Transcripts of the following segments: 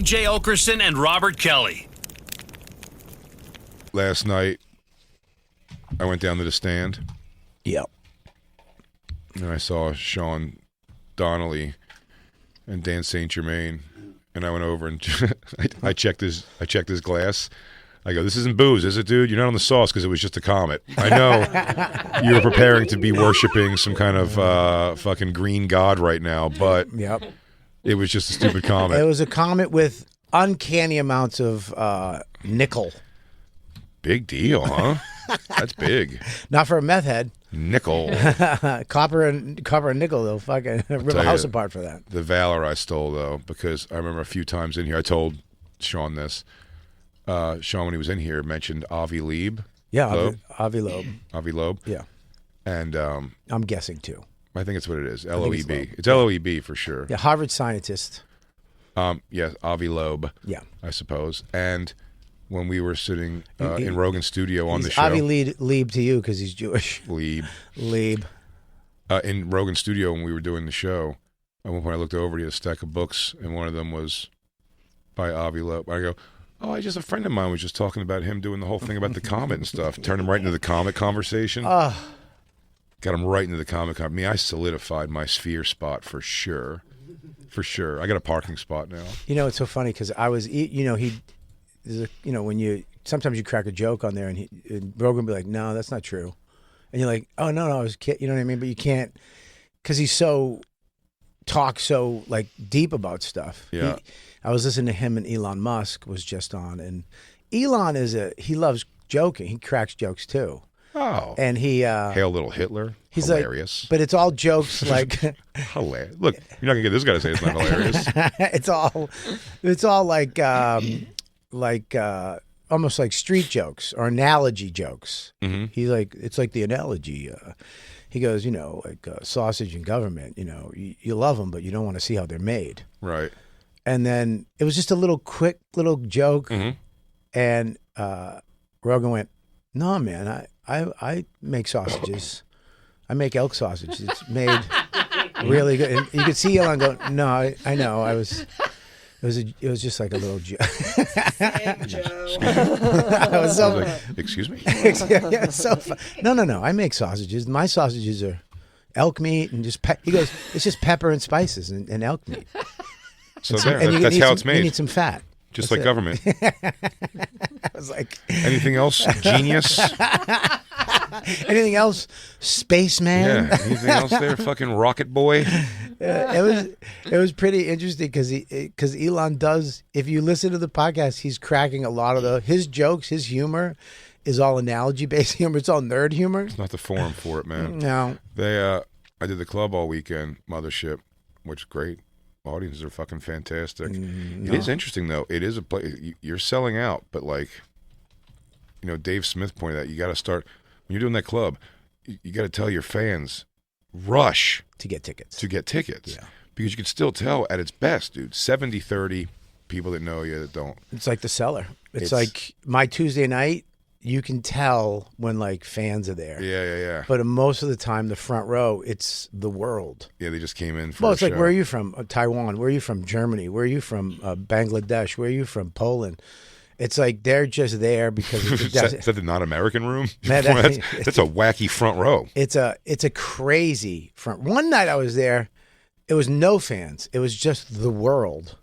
TJ Okerson and Robert Kelly. Last night, I went down to the stand. Yep. And I saw Sean Donnelly and Dan St. Germain, and I went over and I checked his glass. I go, this isn't booze, is it, dude? You're not on the sauce because it was just a comet. I know you were preparing to be worshiping some kind of fucking green god right now, but it was just a stupid comet. It was a comet with uncanny amounts of nickel. Big deal, huh? That's big. Not for a meth head. Nickel. Copper and nickel, they'll fucking rip a house apart for that. The valor I stole, though, because I remember a few times in here, I told Sean this. Sean, when he was in here, mentioned Avi Lieb. Yeah, Avi Loeb. Avi Loeb. Yeah. And I'm guessing, too. I think it's what it is. L-O-E-B. It's L-O-E-B for sure. Yeah, Harvard scientist. Yeah, Avi Loeb. Yeah. I suppose. And when we were sitting in Rogan's studio on the show. Avi Lieb to you because he's Jewish. Lieb. In Rogan's studio when we were doing the show, at one point I looked over, he had a stack of books, and one of them was by Avi Loeb. I go, just a friend of mine was just talking about him doing the whole thing about the comet and stuff. Turned him right into the comet conversation. Got him right into the comet conversation. I mean, I solidified my sphere spot for sure. For sure. I got a parking spot now. You know, it's so funny because I was, when you sometimes you crack a joke on there and Rogan will be like, no, that's not true. And you're like, oh, no, I was kidding. You know what I mean? But you can't, because he's talks so like deep about stuff. Yeah. I was listening to him and Elon Musk was just on, and Elon he loves joking. He cracks jokes too. Oh. And he Hail Little Hitler. He's hilarious. Like, but it's all jokes like hilarious. Look, you're not gonna get this guy to say it's not hilarious. it's all like almost like street jokes or analogy jokes. Mm-hmm. He's like, it's like the analogy. He goes, like sausage and government. You love them, but you don't want to see how they're made. Right. And then it was just a quick little joke, and Rogan went, "No, man, I make sausages. I make elk sausage. It's made really good." And you could see Elon go, "No, I know. It was just like a little joke." I was so like, excuse me. Yeah, so fun. No. I make sausages. My sausages are elk meat and just he goes, it's just pepper and spices and elk meat. So that's how it's made. You need some fat. Just like government. I was like, anything else? Genius? Anything else? Spaceman? Yeah. Anything else there? Fucking rocket boy? It was pretty interesting because Elon does. If you listen to the podcast, he's cracking a lot of his jokes. His humor is all analogy based humor. It's all nerd humor. It's not the forum for it, man. No. I did the club all weekend, Mothership, which is great. Audiences are fucking fantastic. No. It is interesting though. It is a place you're selling out, but like, Dave Smith pointed out, you got to start when you're doing that club. You got to tell your fans, rush to get tickets. Yeah, because you can still tell at its best, dude. 70-30 people that know you that don't. It's like The Cellar. It's like my Tuesday night. You can tell when like fans are there. Yeah. But most of the time, the front row, it's the world. Yeah, they just came in for Well, a it's like, show. where are you from? Taiwan. Where are you from? Germany. Where are you from? Bangladesh. Where are you from? Poland. It's like they're just there because is that the non-American room? Man, that's a wacky front row. It's a crazy front. One night I was there, it was no fans. It was just the world.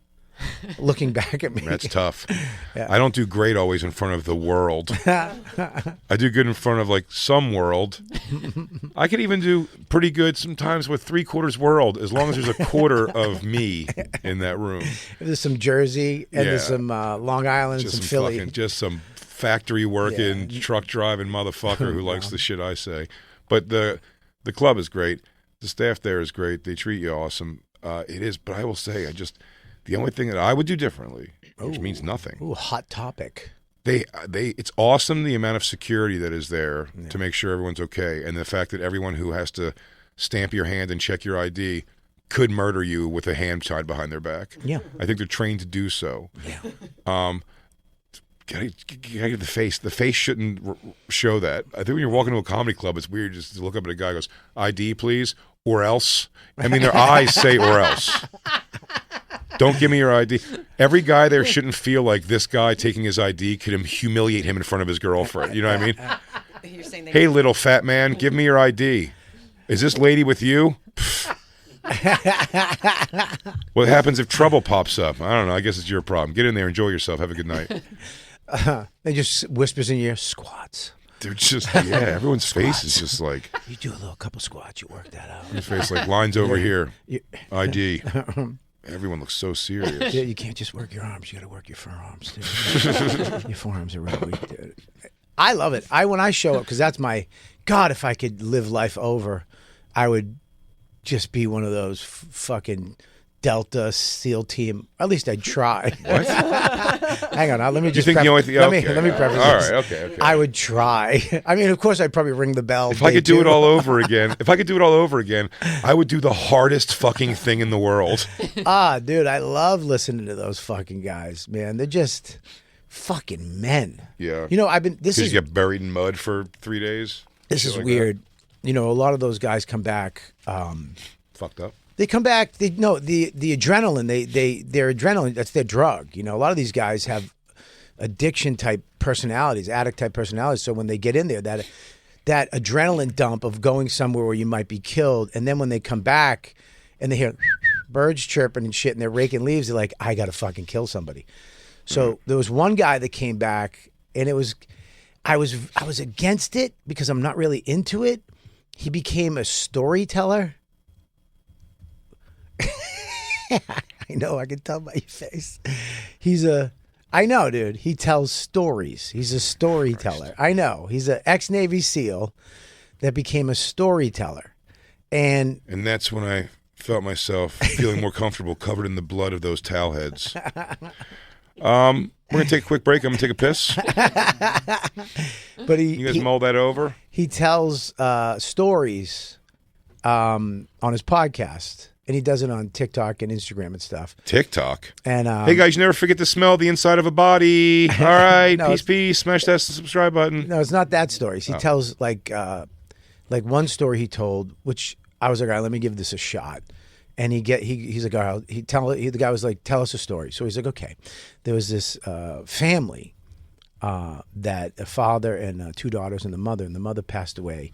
Looking back at me. That's tough. Yeah. I don't do great always in front of the world. I do good in front of like some world. I could even do pretty good sometimes with 3/4 world as long as there's a quarter of me in that room. There's some Jersey and there's some Long Island, just some Philly. Just some factory working, truck driving motherfucker who likes the shit I say. But the club is great. The staff there is great. They treat you awesome. It is, but I will say, the only thing that I would do differently, which means nothing. Ooh, hot topic. It's awesome the amount of security that is there to make sure everyone's okay, and the fact that everyone who has to stamp your hand and check your ID could murder you with a hand tied behind their back. Yeah, I think they're trained to do so. Yeah. Gotta get the face. The face shouldn't show that. I think when you're walking to a comedy club, it's weird just to look up at a guy who goes, "ID, please," or else. I mean, their eyes say "or else." Don't give me your ID. Every guy there shouldn't feel like this guy taking his ID could humiliate him in front of his girlfriend. You know what I mean? You're saying Hey, little fat man, give me your ID. Is this lady with you? What happens if trouble pops up? I don't know. I guess it's your problem. Get in there, enjoy yourself, have a good night. They just whispers in your ear, squats. They're just, yeah, everyone's face is just like. You do a little couple squats, you work that out. His face like, lines over here. ID. Everyone looks so serious. Yeah, you can't just work your arms. You got to work your forearms, too. Your forearms are really weak, dude. I love it. When I show up, because that's my, God, if I could live life over, I would just be one of those fucking Delta SEAL team. At least I'd try. What? Hang on, let me just. You think the only thing? Let me preface All this. right, okay. I would try. I mean, of course, I'd probably ring the bell. If I could do it all over again, I would do the hardest fucking thing in the world. Dude, I love listening to those fucking guys, man. They're just fucking men. Yeah. You know, This is you get buried in mud for 3 days. This is like weird. You know, a lot of those guys come back. Fucked up. They come back. The adrenaline. Their adrenaline. That's their drug. You know, a lot of these guys have addiction type personalities, addict type personalities. So when they get in there, that adrenaline dump of going somewhere where you might be killed, and then when they come back and they hear birds chirping and shit, and they're raking leaves, they're like, I gotta fucking kill somebody. So there was one guy that came back, and I was against it because I'm not really into it. He became a storyteller. I know, I can tell by your face. I know, dude. He tells stories. He's a storyteller. Christ. I know. He's an ex-Navy SEAL that became a storyteller. And that's when I felt myself feeling more comfortable covered in the blood of those towel heads. We're going to take a quick break. I'm going to take a piss. But you guys mull that over? He tells stories on his podcast. And he does it on TikTok and Instagram and stuff. TikTok? And hey, guys, you never forget to smell the inside of a body. All right, no, peace. Smash that subscribe button. No, it's not that stories. He tells, like one story he told, which I was like, all right, let me give this a shot. And he's like, all right, the guy was like, tell us a story. So he's like, okay. There was this family that a father and 2 daughters and the mother passed away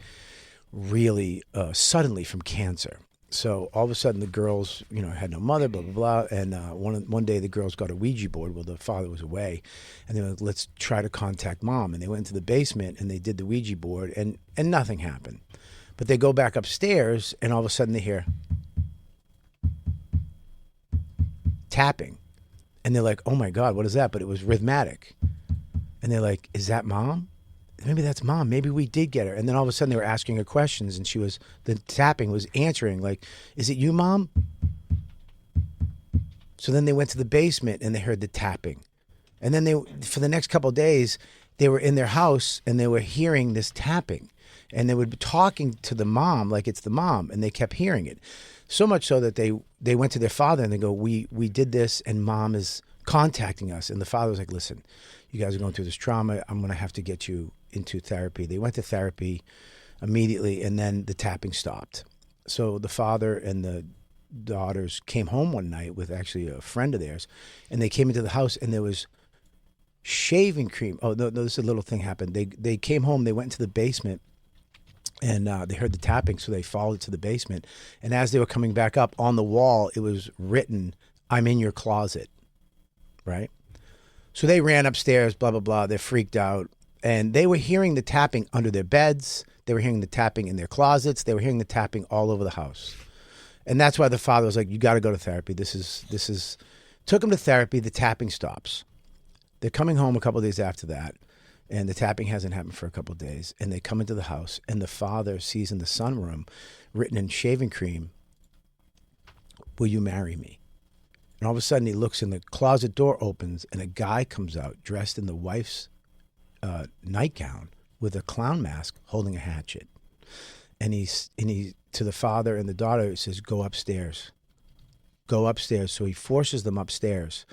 really suddenly from cancer. So all of a sudden the girls, had no mother, blah, blah, blah. And one day the girls got a Ouija board while the father was away. And they were like, let's try to contact mom. And they went into the basement and they did the Ouija board and nothing happened. But they go back upstairs and all of a sudden they hear tapping. And they're like, oh my God, what is that? But it was rhythmic. And they're like, is that mom? Maybe that's mom. Maybe we did get her. And then all of a sudden they were asking her questions and the tapping was answering like, is it you, mom? So then they went to the basement and they heard the tapping. And then for the next couple of days, they were in their house and they were hearing this tapping. And they would be talking to the mom like it's the mom, and they kept hearing it. So much so that they went to their father and they go, we did this and mom is contacting us. And the father was like, listen, you guys are going through this trauma. I'm going to have to get you into therapy. They went to therapy immediately, and then the tapping stopped. So the father and the daughters came home one night with actually a friend of theirs, and they came into the house, and there was shaving cream. Oh, no, this is a little thing happened. They came home, they went into the basement, and they heard the tapping, so they followed to the basement. And as they were coming back up, on the wall, it was written, I'm in your closet, right? So they ran upstairs, blah, blah, blah. They're freaked out. And they were hearing the tapping under their beds. They were hearing the tapping in their closets. They were hearing the tapping all over the house. And that's why the father was like, you got to go to therapy. This is, took them to therapy. The tapping stops. They're coming home a couple of days after that. And the tapping hasn't happened for a couple of days. And they come into the house and the father sees in the sunroom written in shaving cream, will you marry me? And all of a sudden he looks and the closet door opens and a guy comes out dressed in the wife's nightgown with a clown mask holding a hatchet. And he to the father and the daughter says, go upstairs. Go upstairs. So he forces them upstairs.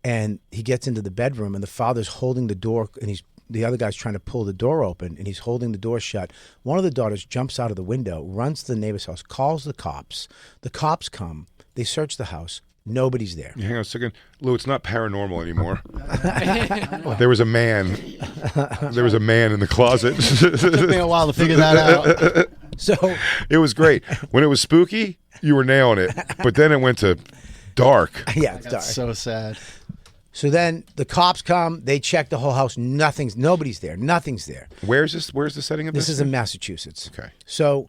And he gets into the bedroom and the father's holding the door and the other guy's trying to pull the door open and he's holding the door shut. One of the daughters jumps out of the window, runs to the neighbor's house, calls the cops. The cops come. They search the house. Nobody's there. Hang on a second. Lou, it's not paranormal anymore. There was a man. There was a man in the closet. Took me a while to figure that out. So it was great. When it was spooky, you were nailing it. But then it went to dark. yeah, it's dark. So sad. So then the cops come. They check the whole house. Nobody's there. Nothing's there. Where's this? Where's the setting of this? This is in Massachusetts. Okay. So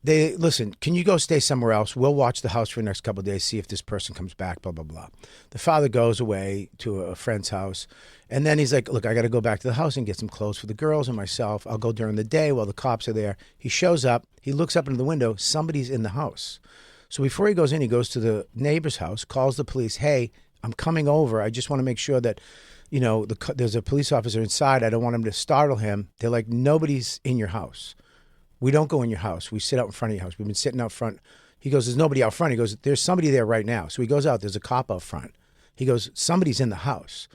they listen. Can you go stay somewhere else? We'll watch the house for the next couple of days. See if this person comes back. Blah blah blah. The father goes away to a friend's house, and then he's like, "Look, I got to go back to the house and get some clothes for the girls and myself. I'll go during the day while the cops are there." He shows up. He looks up into the window. Somebody's in the house. So before he goes in, he goes to the neighbor's house, calls the police. Hey, I'm coming over. I just want to make sure that, there's a police officer inside. I don't want him to startle him. They're like, nobody's in your house. We don't go in your house. We sit out in front of your house. We've been sitting out front. He goes, there's nobody out front. He goes, there's somebody there right now. So he goes out. There's a cop out front. He goes, somebody's in the house.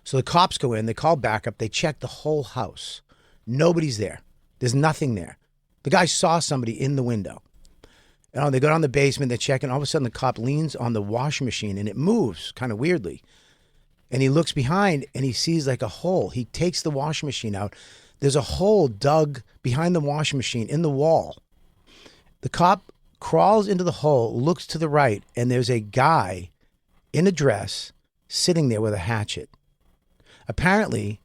So the cops go in. They call backup. They check the whole house. Nobody's there. There's nothing there. The guy saw somebody in the window. They go down the basement, they check, and all of a sudden the cop leans on the washing machine, and it moves kind of weirdly. And he looks behind, and he sees like a hole. He takes the washing machine out. There's a hole dug behind the washing machine in the wall. The cop crawls into the hole, looks to the right, and there's a guy in a dress sitting there with a hatchet. Apparently,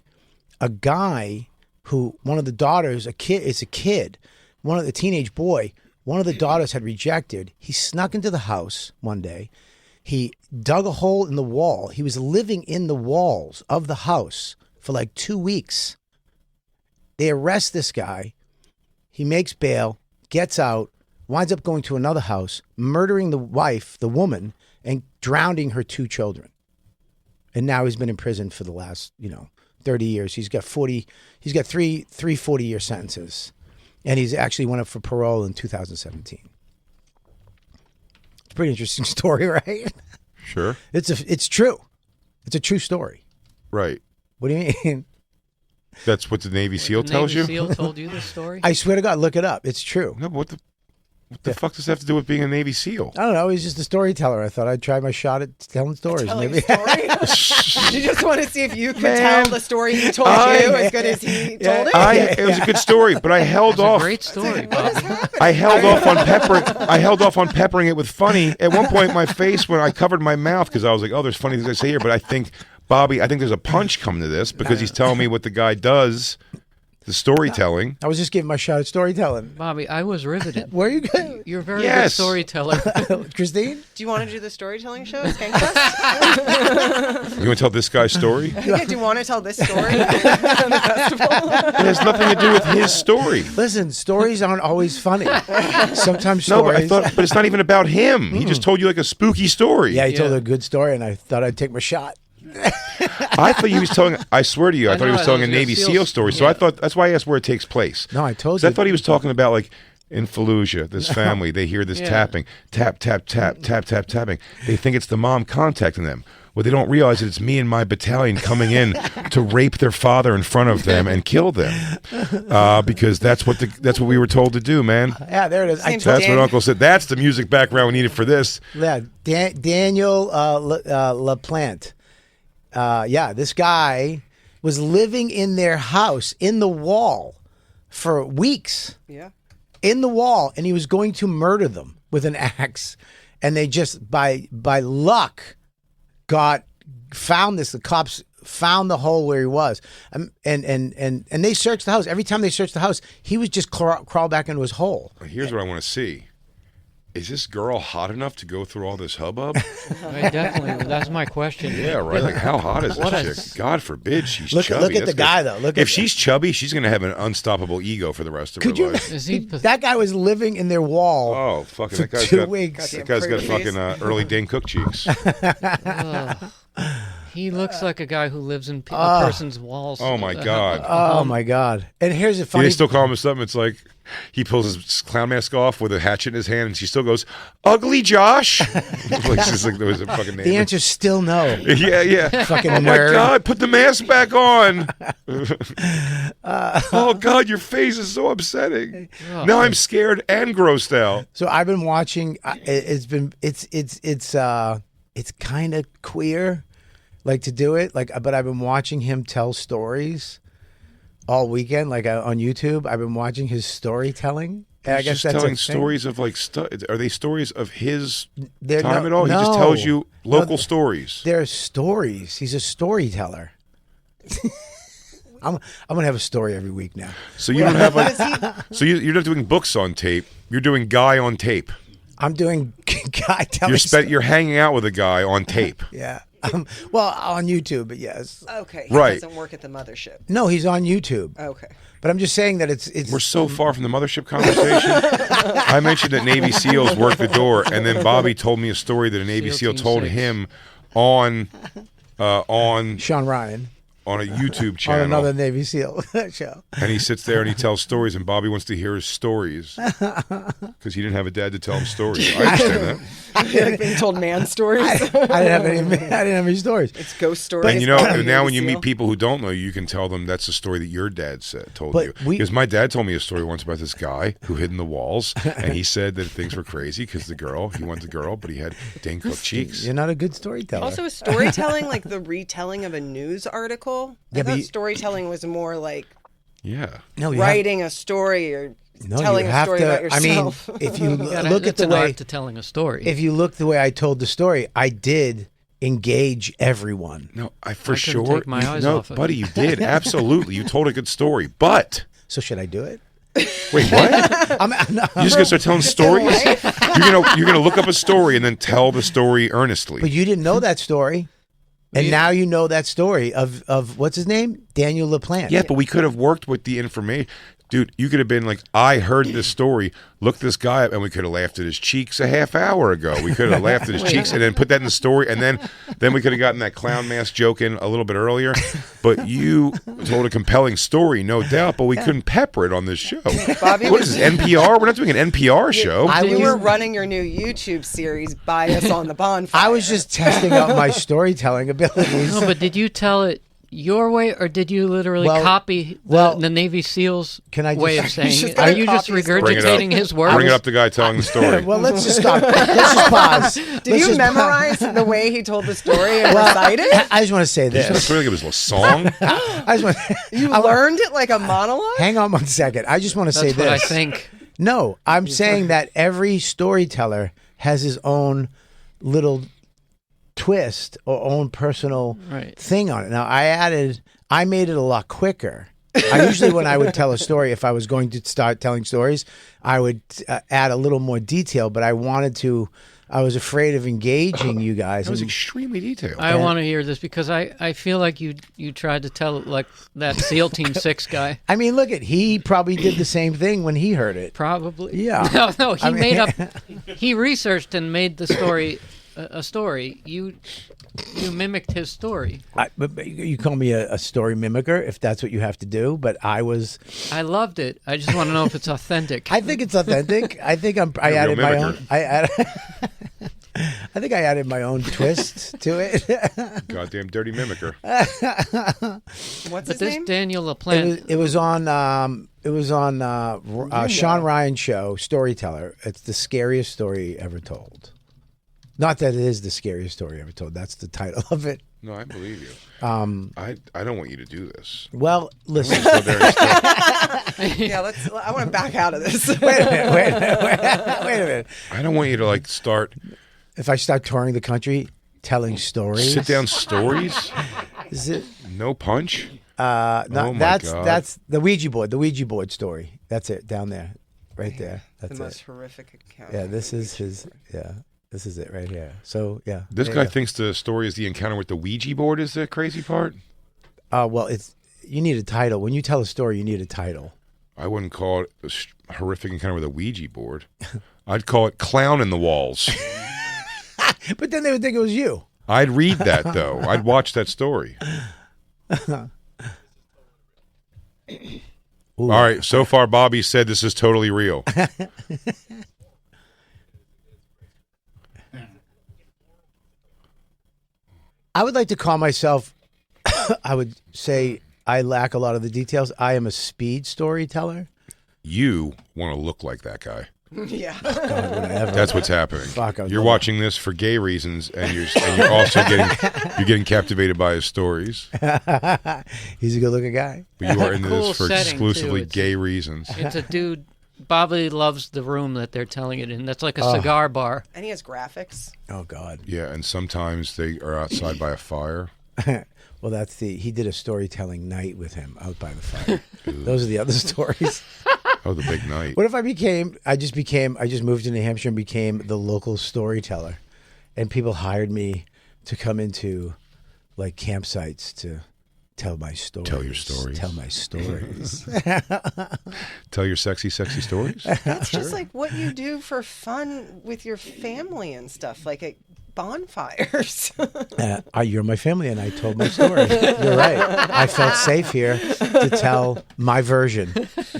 a guy who, one of the daughters, a kid, one of the teenage boy, one of the daughters had rejected. He snuck into the house one day. He dug a hole in the wall. He was living in the walls of the house for like 2 weeks. They arrest this guy. He makes bail, gets out, winds up going to another house, murdering the wife, the woman, and drowning her 2 children. And now he's been in prison for the last, 30 years. He's got three 40-year sentences. And he's actually went up for parole in 2017. It's a pretty interesting story, right? Sure. It's true. It's a true story. Right. What do you mean? That's what the Navy SEAL tells you? Navy SEAL told you this story? I swear to God, look it up. It's true. No, but what the fuck does that have to do with being a Navy SEAL? I don't know. He's just a storyteller. I thought I'd try my shot at telling stories. Telling Maybe. a story? You just want to see if you could tell the story he told you as good as he told it? It was a good story, but I held off. Great story, Bob. I held off on peppering it with funny. At one point, my face, when I covered my mouth, because I was like, "Oh, there's funny things I say here," but I think, Bobby, there's a punch coming to this because he's telling me what the guy does. The storytelling. I was just giving my shot at storytelling. Bobby, I was riveted. Where are you going? You're a very good storyteller. Christine? Do you want to do the storytelling show at Skankfest? You want to tell this guy's story? Yeah, do you want to tell this story at the festival? It has nothing to do with his story. Listen, stories aren't always funny. Sometimes No, stories... but it's not even about him. He just told you like a spooky story. Yeah, he told a good story, and I thought I'd take my shot. I thought he was telling. I swear to you, I thought he was telling a was Navy SEAL SEAL story. So yeah. I thought that's why I asked where it takes place. No, I told So you. I thought he was talking about like in Fallujah, this family. They hear this tapping, tap, tap, tap, tap, tap, tapping. They think it's the mom contacting them. Well, they don't realize that it's me and my battalion coming in to rape their father in front of them and kill them, because that's what we were told to do, man. Yeah, there it is. Seems That's what Uncle said. That's the music background we needed for this. Yeah, Daniel LaPlante. This guy was living in their house in the wall for weeks. Yeah. In the wall, and he was going to murder them with an axe. And they just by luck found this. The cops found the hole where he was, and they searched the house. Every time they searched the house, he would just crawl back into his hole. Here's what I want to see. Is this girl hot enough to go through all this hubbub? Right, definitely. That's my question. Yeah, right. Like, how hot is What this chick? God forbid she's chubby. Look at the guy, though. If she's chubby, she's going to have an unstoppable ego for the rest of her life. Is he? That guy was living in their wall. Oh, fucking! For That guy's 2 got. weeks. That guy's got fucking early Dane Cook cheeks. He looks like a guy who lives in a person's walls. Oh my God. Oh my God! And here's a Do funny. they still call him something? It's like he pulls his clown mask off with a hatchet in his hand, and she still goes, "Ugly Josh." Like she's like there was a fucking name. The answer's still no. Yeah. Fucking Oh my nerd. God! Put the mask back on. Oh God! Your face is so upsetting. Now I'm scared and grossed out. So I've been watching. it's kind of queer, like to do it. Like, but I've been watching him tell stories all weekend, like on YouTube. I've been watching his storytelling. I guess just that's telling a thing. stories of like are they stories of his They're time no- at all? He just no. tells you local No, stories. They're stories. He's a storyteller. I'm gonna have a story every week now. So you don't have like so you're not doing books on tape. You're doing guy on tape. I'm doing guy telling. You're hanging out with a guy on tape. Yeah. Well, on YouTube, but yes. Okay. He Right. doesn't work at the mothership. No, he's on YouTube. Okay. But I'm just saying that it's. We're so far from the mothership conversation. I mentioned that Navy SEALs work the door, and then Bobby told me a story that a Navy SEAL SEAL Team told 6. him on Sean Ryan on a YouTube on channel. another Navy SEAL show. And he sits there and he tells stories, and Bobby wants to hear his stories because he didn't have a dad to tell him stories. I understand that. Like being told man stories. I didn't have any stories. It's ghost stories. And you know, by now when Navy you SEAL. meet people who don't know you can tell them that's a story that your dad told But you. we- Because my dad told me a story once about this guy who hid in the walls, and he said that things were crazy because he wanted the girl, but he had dang cooked cheeks. You're not a good storyteller. Also, is storytelling like the retelling of a news article? Yeah, I but thought you- storytelling was more like Yeah. no, you writing a story or No, telling you a have story to. about yourself. I mean, if you Gotta- look at it's the an way, art to telling a story. if you look the way I told the story, I did engage everyone. No, for I couldn't sure. take my eyes no, off of it. buddy, you did absolutely. You told a good story, but So should I do it? wait, what? I'm not, You just gonna start telling stories? You're gonna look up a story and then tell the story earnestly. but you didn't know that story, and We- now you know that story of what's his name, Daniel LaPlante. Yeah, but we could have worked with the information. Dude, you could have been like, I heard this story, look this guy up, and we could have laughed at his cheeks a half hour ago. We could have laughed at his cheeks and then put that in the story, and then we could have gotten that clown mask joke in a little bit earlier. But you told a compelling story, no doubt, but we couldn't pepper it on this show. Bobby What was- is this, NPR? We're not doing an NPR show. I you was- were running your new YouTube series, Bias on the Bonfire. I was just testing out my storytelling abilities. No, but did you tell it your way, or did you literally Well- copy well, the Navy SEALs can I way of just- saying just it? gotta Are you just copy his story. Bring it up. regurgitating his words? Bring it up the guy telling the story. Well, let's just stop. Let's just pause. Did you memorize the way he told the story and recite it? I just want to say Did you this. feel like it was a song? I just want. You I want- learned it like a monologue? Hang on one second. I just want to say That's what I this. think. No, I'm saying that every storyteller has his own little twist or own personal Right. thing on it. Now, I made it a lot quicker. I usually, when I would tell a story, if I was going to start telling stories, I would add a little more detail, but I was afraid of engaging you guys. That was and- extremely detailed. I want to hear this because I feel like you tried to tell it like that SEAL Team 6 guy. I mean, look he probably did the same thing when he heard it. Probably. Yeah. No, he I mean- made up. He researched and made the story a story. You mimicked his story. But you call me a story mimicker if that's what you have to do. But I loved it. I just want to know if it's authentic. I think it's authentic. I think I You're a added real my own. mimicker. I think I added my own twist to it. Goddamn dirty mimicker. What's but his this name? Daniel LaPlante, It was on Sean Ryan's show, Storyteller. It's the scariest story ever told. Not that it is the scariest story ever told. That's the title of it. No, I believe you. I don't want you to do this. Well, listen. Go there and start- Yeah, I want to back out of this. Wait a minute. I don't want you to like start If I start touring the country telling stories, sit down stories. Is it? No punch. No, Oh my that's God. that's the Ouija board story. That's it down there, right there. The That's most it. horrific account. Yeah, this is his. Yeah, this is it right here. So yeah, This there guy you go. thinks the story is the encounter with the Ouija board is the crazy part. Well, you need a title. When you tell a story, you need a title. I wouldn't call it a horrific encounter with a Ouija board. I'd call it Clown in the Walls. But then they would think it was you. I'd read that though. I'd watch that story. All right, so far Bobby said this is totally real. I would like to call myself. I would say I lack a lot of the details. I am a speed storyteller. You want to look like that guy. Yeah. God, whatever. That's what's happening. Fuck, I was you're like- watching this for gay reasons, and you're also getting captivated by his stories. He's a good-looking guy. But you are into Cool this for setting, exclusively too. It's gay reasons. It's a dude. Bobby loves the room that they're telling it in. That's like a cigar bar. And he has graphics. Oh God. Yeah, and sometimes they are outside by a fire. Well, he did a storytelling night with him out by the fire. Those are the other stories. Oh, the big night. What if I just moved to New Hampshire and became the local storyteller, and people hired me to come into like campsites to tell my stories. Tell your stories. Tell my stories. Tell your sexy stories. That's just like what you do for fun with your family and stuff, like at bonfires. You're my family, and I told my story. You're right. I felt safe here to tell my version.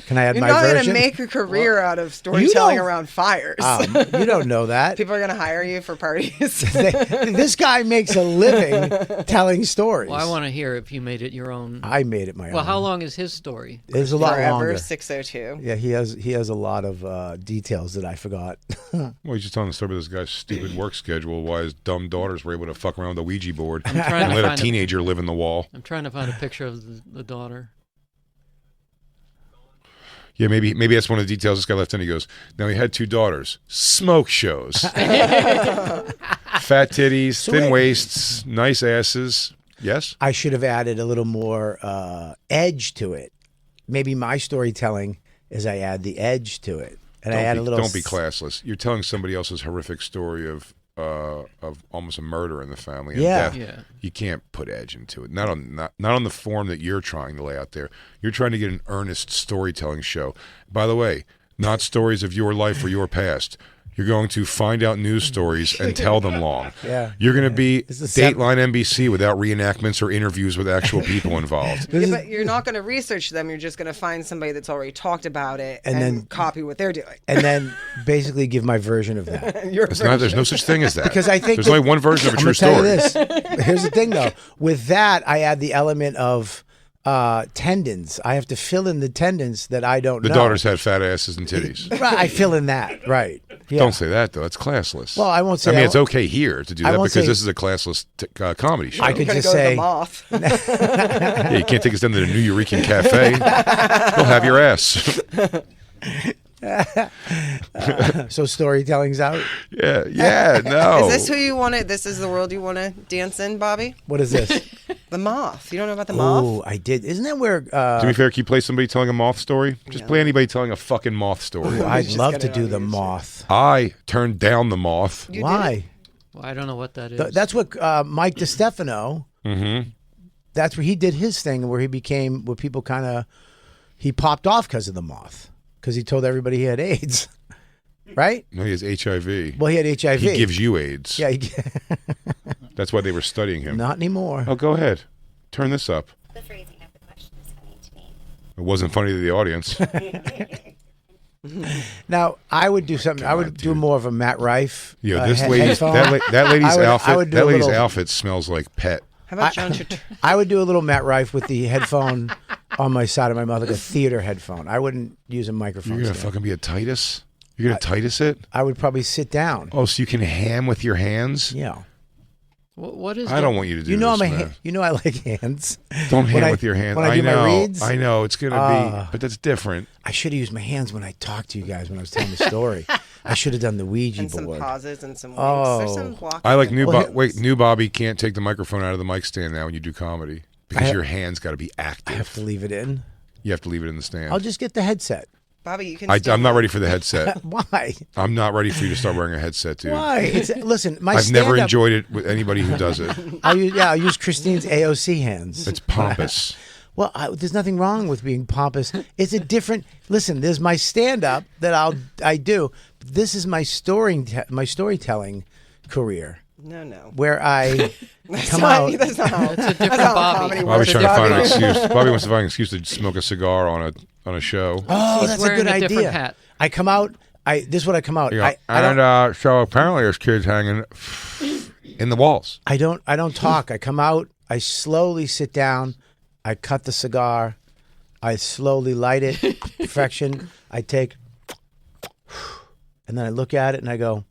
Can I add You're my not going to version? make a career out of storytelling don't- around fires. You don't know that. People are going to hire you for parties. This guy makes a living telling stories. Well, I want to hear if you made it your own. I made it my own. Well, how long is his story? It's a lot Forever, longer. 602. Yeah, he has a lot of details that I forgot. Well, he's just telling the story about this guy's stupid work schedule, why his dumb daughters were able to fuck around with a Ouija board trying and to let a find a- teenager live in the wall. I'm trying to find a picture of the daughter. Yeah, maybe that's one of the details this guy left in. He goes, now he had 2 daughters. Smoke shows. Fat titties, thin wait. waists, nice asses. Yes? I should have added a little more edge to it. Maybe my storytelling is I add the edge to it, and I add a little. Don't be classless. You're telling somebody else's horrific story of almost a murder in the family and Yeah. death. Yeah. You can't put edge into it. Not on the form that you're trying to lay out there. You're trying to get an earnest storytelling show. By the way, not stories of your life or your past. You're going to find out news stories and tell them long. Yeah. You're going to be This is Dateline NBC without reenactments or interviews with actual people involved. Yeah, but you're not going to research them. You're just going to find somebody that's already talked about it and then- copy what they're doing. And then basically give my version of that. Your There's no such thing as that. Because I think there's that- only one version of a I'm true gonna tell story. you this. Here's the thing, though. With that, I add the element of tendons. I have to fill in the tendons that I don't The know. daughters had fat asses and titties. Right, I fill in that. Right. Yeah. Don't say that though. That's classless. Well, I won't say. I mean, it's okay here to do I that won't because say- this is a classless comedy show. I could You're going to just go to say. the moth. Yeah, you can't take us down to the New Eurekan Cafe. They'll have your ass. So storytelling's out. yeah, no. Is this who you want to? This is the world you want to dance in, Bobby? What is this? The moth. You don't know about the moth? Oh, I did. Isn't that where? To be fair, can you play somebody telling a moth story? Just play anybody telling a fucking moth story. I'd just love get to it do on the YouTube. moth. I turned down the moth. You Why? Well, I don't know what that is. That's what Mike DiStefano. Mm-hmm. That's where he did his thing, where he became, where people kind of, he popped off because of the moth, because he told everybody he had AIDS, right? No, he has HIV. Well, he had HIV. He gives you AIDS. Yeah, That's why they were studying him. not anymore. Oh, go ahead. Turn this up. The phrasing of the question is funny to me. It wasn't funny to the audience. Now, I would do something. I would God, do dude. more of a Matt Rife. Yeah, this lady's lady's that lady's outfit. I would do That a lady's little, outfit smells like pet. How about John Turturro? I would do a little Matt Rife with the headphone on my side of my mouth, like a theater headphone. I wouldn't use a microphone. You're gonna stand. fucking be a Titus. You're gonna Titus it. I would probably sit down. Oh, so you can ham with your hands? Yeah. What is? I don't want you to do You know, this, I'm man. you know, I like hands. Don't When ham I- with your hands. when I do my know. reads? I know it's gonna be, but that's different. I should have used my hands when I talked to you guys when I was telling the story. I should have done the Ouija And some board. pauses and some winks. Oh. There's some blocking. I like new. Well, New Bobby can't take the microphone out of the mic stand now when you do comedy because I- your hands got to be I active. have to leave it in. You have to leave it in the stand. I'll just get the headset. Bobby, you can. I'm not ready for the headset. Why? I'm not ready for you to start wearing a headset, dude. Why? Listen, my I've never stand-up- enjoyed it with anybody who does it. I'll use Christine's AOC hands. It's pompous. Well, there's nothing wrong with being pompous. It's a different. Listen, there's my stand-up that I do. This is my storytelling career No. where I That's come not, out. That's not how. It's a different that's not how Bobby. comedy Bobby's works. trying to find an Bobby. excuse. Bobby wants to find an excuse to smoke a cigar on a show. Oh, He's that's a wearing good a different idea. hat. I come out. This is what I come out. Yeah. I don't. And so apparently there's kids hanging in the walls. I don't talk. I come out. I slowly sit down. I cut the cigar. I slowly light it. Perfection. I take. And then I look at it and I go,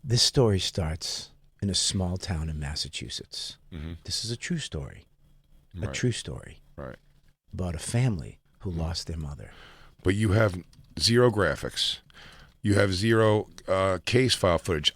this story starts in a small town in Massachusetts. This is a true story. A true story. Right. About a family who lost their mother. But you have zero graphics. You have zero case file footage.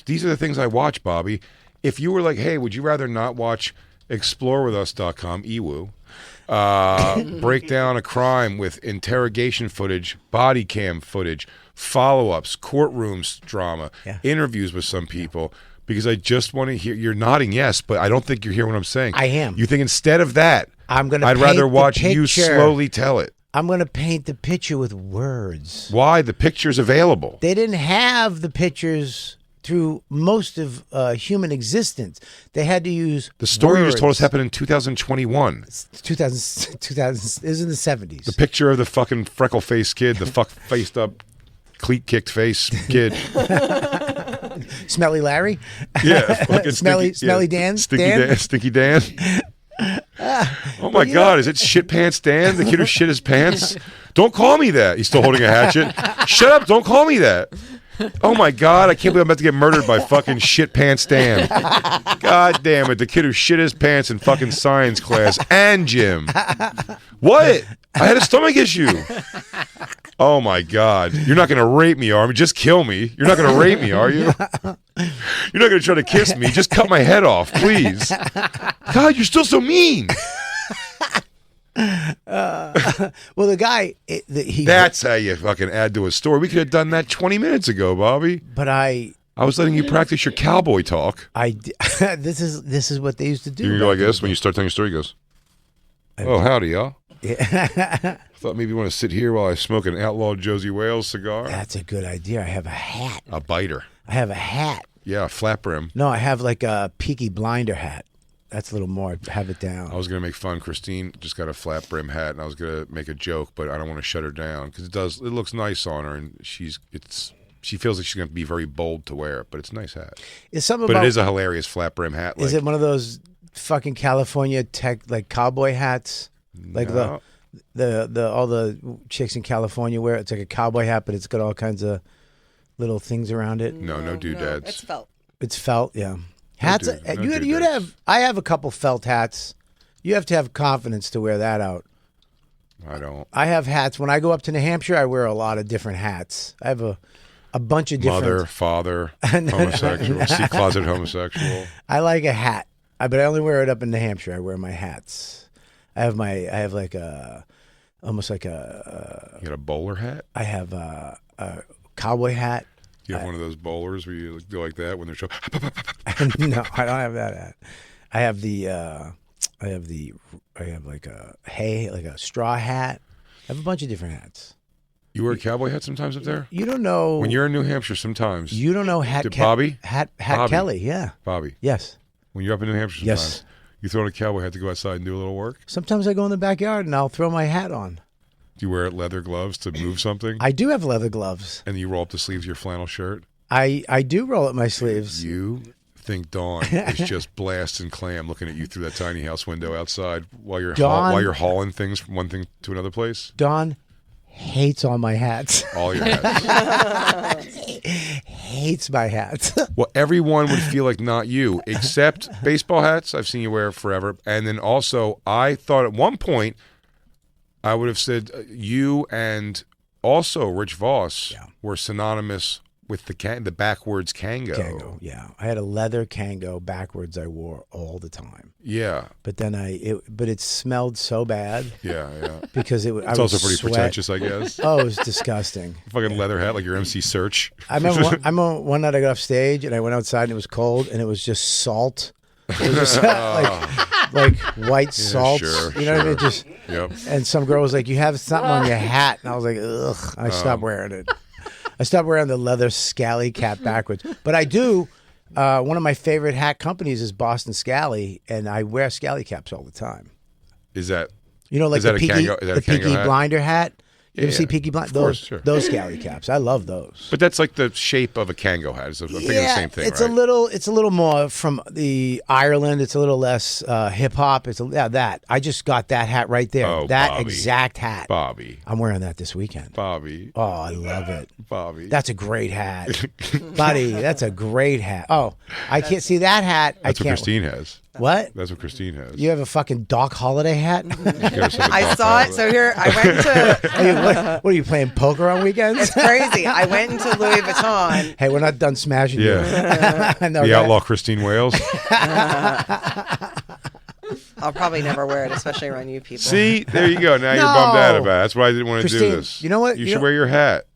These are the things I watch, Bobby. If you were like, hey, would you rather not watch explorewithus.com, break down a crime with interrogation footage, body cam footage, follow-ups, courtrooms drama, interviews with some people, because I just want to hear, you're nodding yes, but I don't think you're hearing what I'm saying. I am. You think instead of that, I'd rather paint watch the you picture. slowly tell it. I'm going to paint the picture with words. Why? The picture's available. They didn't have the pictures through most of human existence. They had to use The story you just told us words. happened in 2021. 2000 it was in the 70s. The picture of the fucking freckle-faced kid, the faced up, cleat-kicked face kid. Smelly Larry? Yeah. fucking Smelly Dan? Stinky Dan. Oh my God, is it Shit Pants Dan? The kid who shit his pants? Don't call me that. He's still holding a hatchet. Shut up, don't call me that. Oh my God, I can't believe I'm about to get murdered by fucking Shit Pants Dan. God damn it, the kid who shit his pants in fucking science class and gym. What? I had a stomach issue. Oh my God. You're not going to rape me, are you? Just kill me. You're not going to rape me, are you? You're not going to try to kiss me. Just cut my head off, please. God, you're still so mean. Well, the guy, That's how you fucking add to a story. We could have done that 20 minutes ago, Bobby. But I was letting you practice your cowboy talk. this is what they used to do. You can go like this when you start telling your story. He goes, oh, howdy, y'all. I thought maybe you want to sit here while I smoke an Outlaw Josie Wales cigar. That's a good idea. I have a hat. A biter. I have a hat. Yeah, a flat brim. No, I have like a Peaky Blinder hat. That's a little more. Have it down. I was going to make fun. Christine just got a flat brim hat, and I was going to make a joke, but I don't want to shut her down because it looks nice on her, and she feels like she's going to be very bold to wear it, but it's a nice hat. Is something but about, it is a hilarious flat brim hat. Is it one of those fucking California tech like cowboy hats? Like No. the all the chicks in California wear it. It's like a cowboy hat, but it's got all kinds of little things around it. No doodads. It's felt. It's felt, yeah. Hats. No You'd doodads. have. I have a couple felt hats. You have to have confidence to wear that out. I don't. I have hats. When I go up to New Hampshire, I wear a lot of different hats. I have a bunch of different. Mother, father, homosexual, sea closet homosexual. I like a hat, but I only wear it up in New Hampshire. I wear my hats. I have like a, almost like a. You got a bowler hat? I have a cowboy hat. You have one of those bowlers where you go like that when they're showing. No, I don't have that hat. I have like a straw hat. I have a bunch of different hats. You wear a cowboy hat sometimes up there? You don't know When you're in New Hampshire sometimes. You don't know Hat Bobby? Hat Bobby. Kelly, yeah. Bobby, Yes. when you're up in New Hampshire sometimes, Yes. you throw on a cowboy hat to go outside and do a little work? Sometimes I go in the backyard and I'll throw my hat on. Do you wear leather gloves to move something? I do have leather gloves. And you roll up the sleeves of your flannel shirt? I do roll up my sleeves. You think Dawn is just blasting clam looking at you through that tiny house window outside while you're Dawn- while you're hauling things from one thing to another place? Dawn hates all my hats. All your hats. Hates my hats. Well, everyone would feel like not you, except baseball hats. I've seen you wear forever. And then also, I thought at one point, I would have said you and also Rich Voss were synonymous with the backwards Kango. Kango, yeah. I had a leather Kango backwards I wore all the time. Yeah. But then it smelled so bad Yeah. because I It's would also pretty sweat. pretentious, I guess. Oh, it was disgusting. Fucking leather hat like your MC Search. I remember one night I got off stage and I went outside and it was cold and it was just salt. It was just like white salt. sure, you know what I mean? Just Yep. and some girl was like, "You have something on your hat," and I was like, "Ugh!" I stopped wearing it. I stopped wearing the leather scally cap backwards, but I do. One of my favorite hat companies is Boston Scally, and I wear scally caps all the time. Is that You know, like Is that the a Peaky, Kango- is that the a Kango Peaky hat? Blinder hat. You ever see Peaky Blinders? Of course, sure. Those scally caps. I love those. But that's like the shape of a Kango hat. So I'm thinking the same thing, it's right? it's a little more from the Ireland. It's a little less hip hop. That. I just got that hat right there. Oh, that Bobby. exact hat. Bobby. I'm wearing that this weekend. Bobby. Oh, I love it. Bobby. That's a great hat, buddy. That's a great hat. Oh, I can't see that hat. That's I what can't. Christine has. What? That's what Christine has. You have a fucking Doc Holliday hat? I saw it. So here I went to. What are you playing poker on weekends? It's crazy. I went into Louis Vuitton. Hey, we're not done smashing you. Yeah. No, The that- outlaw Christine Wales. I'll probably never wear it, especially around you people. See, there you go. Now you're No. bummed out about it. That's why I didn't want to do Christine, this. you know what? You You should know- wear your hat.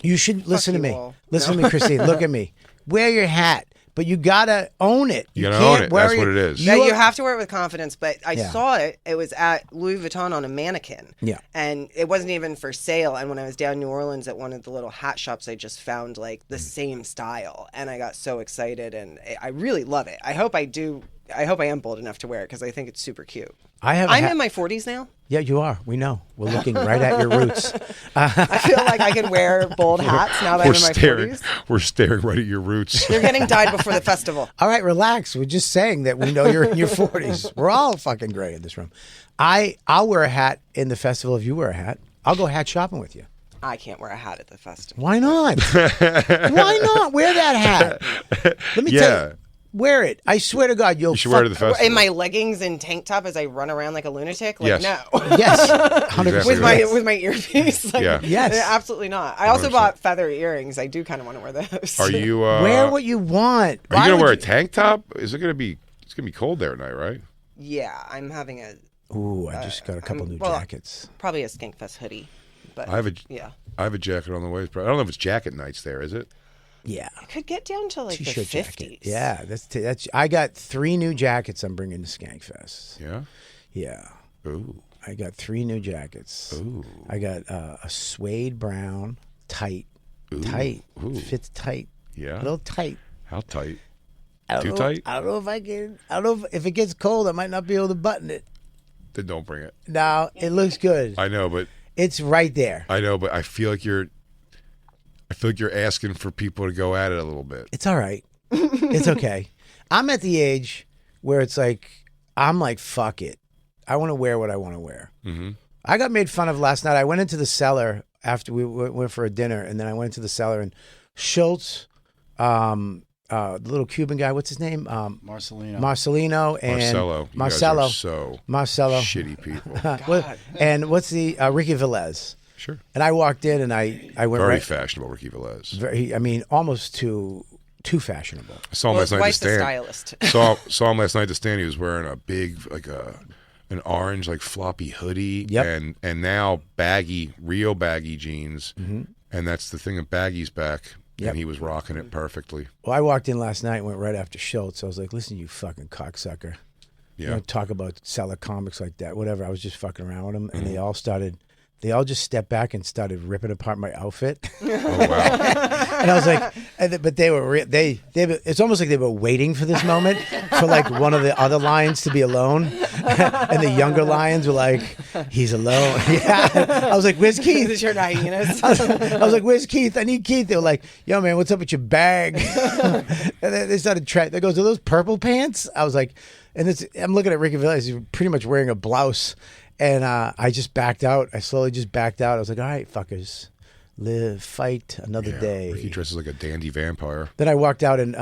You should listen to you me. all. Listen to me, Christine. Look at me. Wear your hat, but you gotta own it. You gotta can't own it. wear That's what it is. Yeah, you have to wear it with confidence. But I Yeah. saw it. It was at Louis Vuitton on a mannequin. Yeah. And it wasn't even for sale. And when I was down in New Orleans at one of the little hat shops, I just found like the same style. And I got so excited. And I really love it. I hope I am bold enough to wear it because I think it's super cute. I'm in my 40s now. Yeah, you are. We know. We're looking right at your roots. I feel like I can wear bold hats now that I'm in my 40s. We're staring right at your roots. You're getting dyed before the festival. All right, relax. We're just saying that we know you're in your 40s. We're all fucking gray in this room. I'll wear a hat in the festival if you wear a hat. I'll go hat shopping with you. I can't wear a hat at the festival. Why not? Why not? Wear that hat. Let me tell you. Wear it. I swear to God, you'll. You should wear it to the festival. In my leggings and tank top as I run around like a lunatic? Like, Yes. no. Yes, 100%. Exactly. With my earpiece? Like, Yeah. Yes. Absolutely not. I also 100%. bought feather earrings. I do kind of want to wear those. Are you? Wear what you want. Are you gonna wear a tank top? Is it gonna be? It's gonna be cold there tonight, right? Yeah, I'm having Ooh, I just got a couple new jackets. probably a Skankfest hoodie. But I have a jacket on the way. I don't know if it's jacket nights there. Is it? Yeah. it could get down to like the T-shirt 50s. jacket. Yeah, that's. I got 3 new jackets. I'm bringing to Skankfest. Yeah. Yeah, Ooh. I got 3 new jackets. Ooh. I got a suede brown, tight, Ooh. fits tight, Yeah. a little tight. How tight? I don't Too know- tight? I don't know if I can. I don't know if it gets cold. I might not be able to button it. Then don't bring it. No, it looks good. I know, but It's right there. I feel like you're asking for people to go at it a little bit. It's all right. It's okay. I'm at the age where it's like, I'm like, fuck it. I want to wear what I want to wear. Mm-hmm. I got made fun of last night. I went into the cellar after we went for a dinner, and then I went into the cellar, and Schultz, the little Cuban guy, what's his name? Marcelino. And Marcelo. You Marcelo. guys are so Marcelo. shitty people. And what's the Ricky Velez? Sure. And I walked in, and I went Very right, fashionable, Ricky Velez. very, I mean, almost too fashionable. I saw him Well, last his night to wife's a stand. stylist. saw him last night to stand. He was wearing a big, like an orange, like floppy hoodie, Yep. and now real baggy jeans, and that's the thing. That baggy's back, Yep. and he was rocking it perfectly. Well, I walked in last night and went right after Schultz. I was like, listen, you fucking cocksucker. You Yeah. don't talk about seller comics like that. Whatever. I was just fucking around with them, and they all just stepped back and started ripping apart my outfit. Oh wow! And I was like, but they were, it's almost like they were waiting for this moment for like one of the other lions to be alone. And the younger lions were like, he's alone. Yeah. I was like, where's Keith? These are hyenas. I was like, where's Keith? I need Keith. They were like, yo, man, what's up with your bag? And they started they goes, are those purple pants? I was like, I'm looking at Ricky Villas. He's pretty much wearing a blouse. And I just backed out. I slowly just backed out. I was like, all right, fuckers, fight another day. Ricky dresses like a dandy vampire. Then I walked out and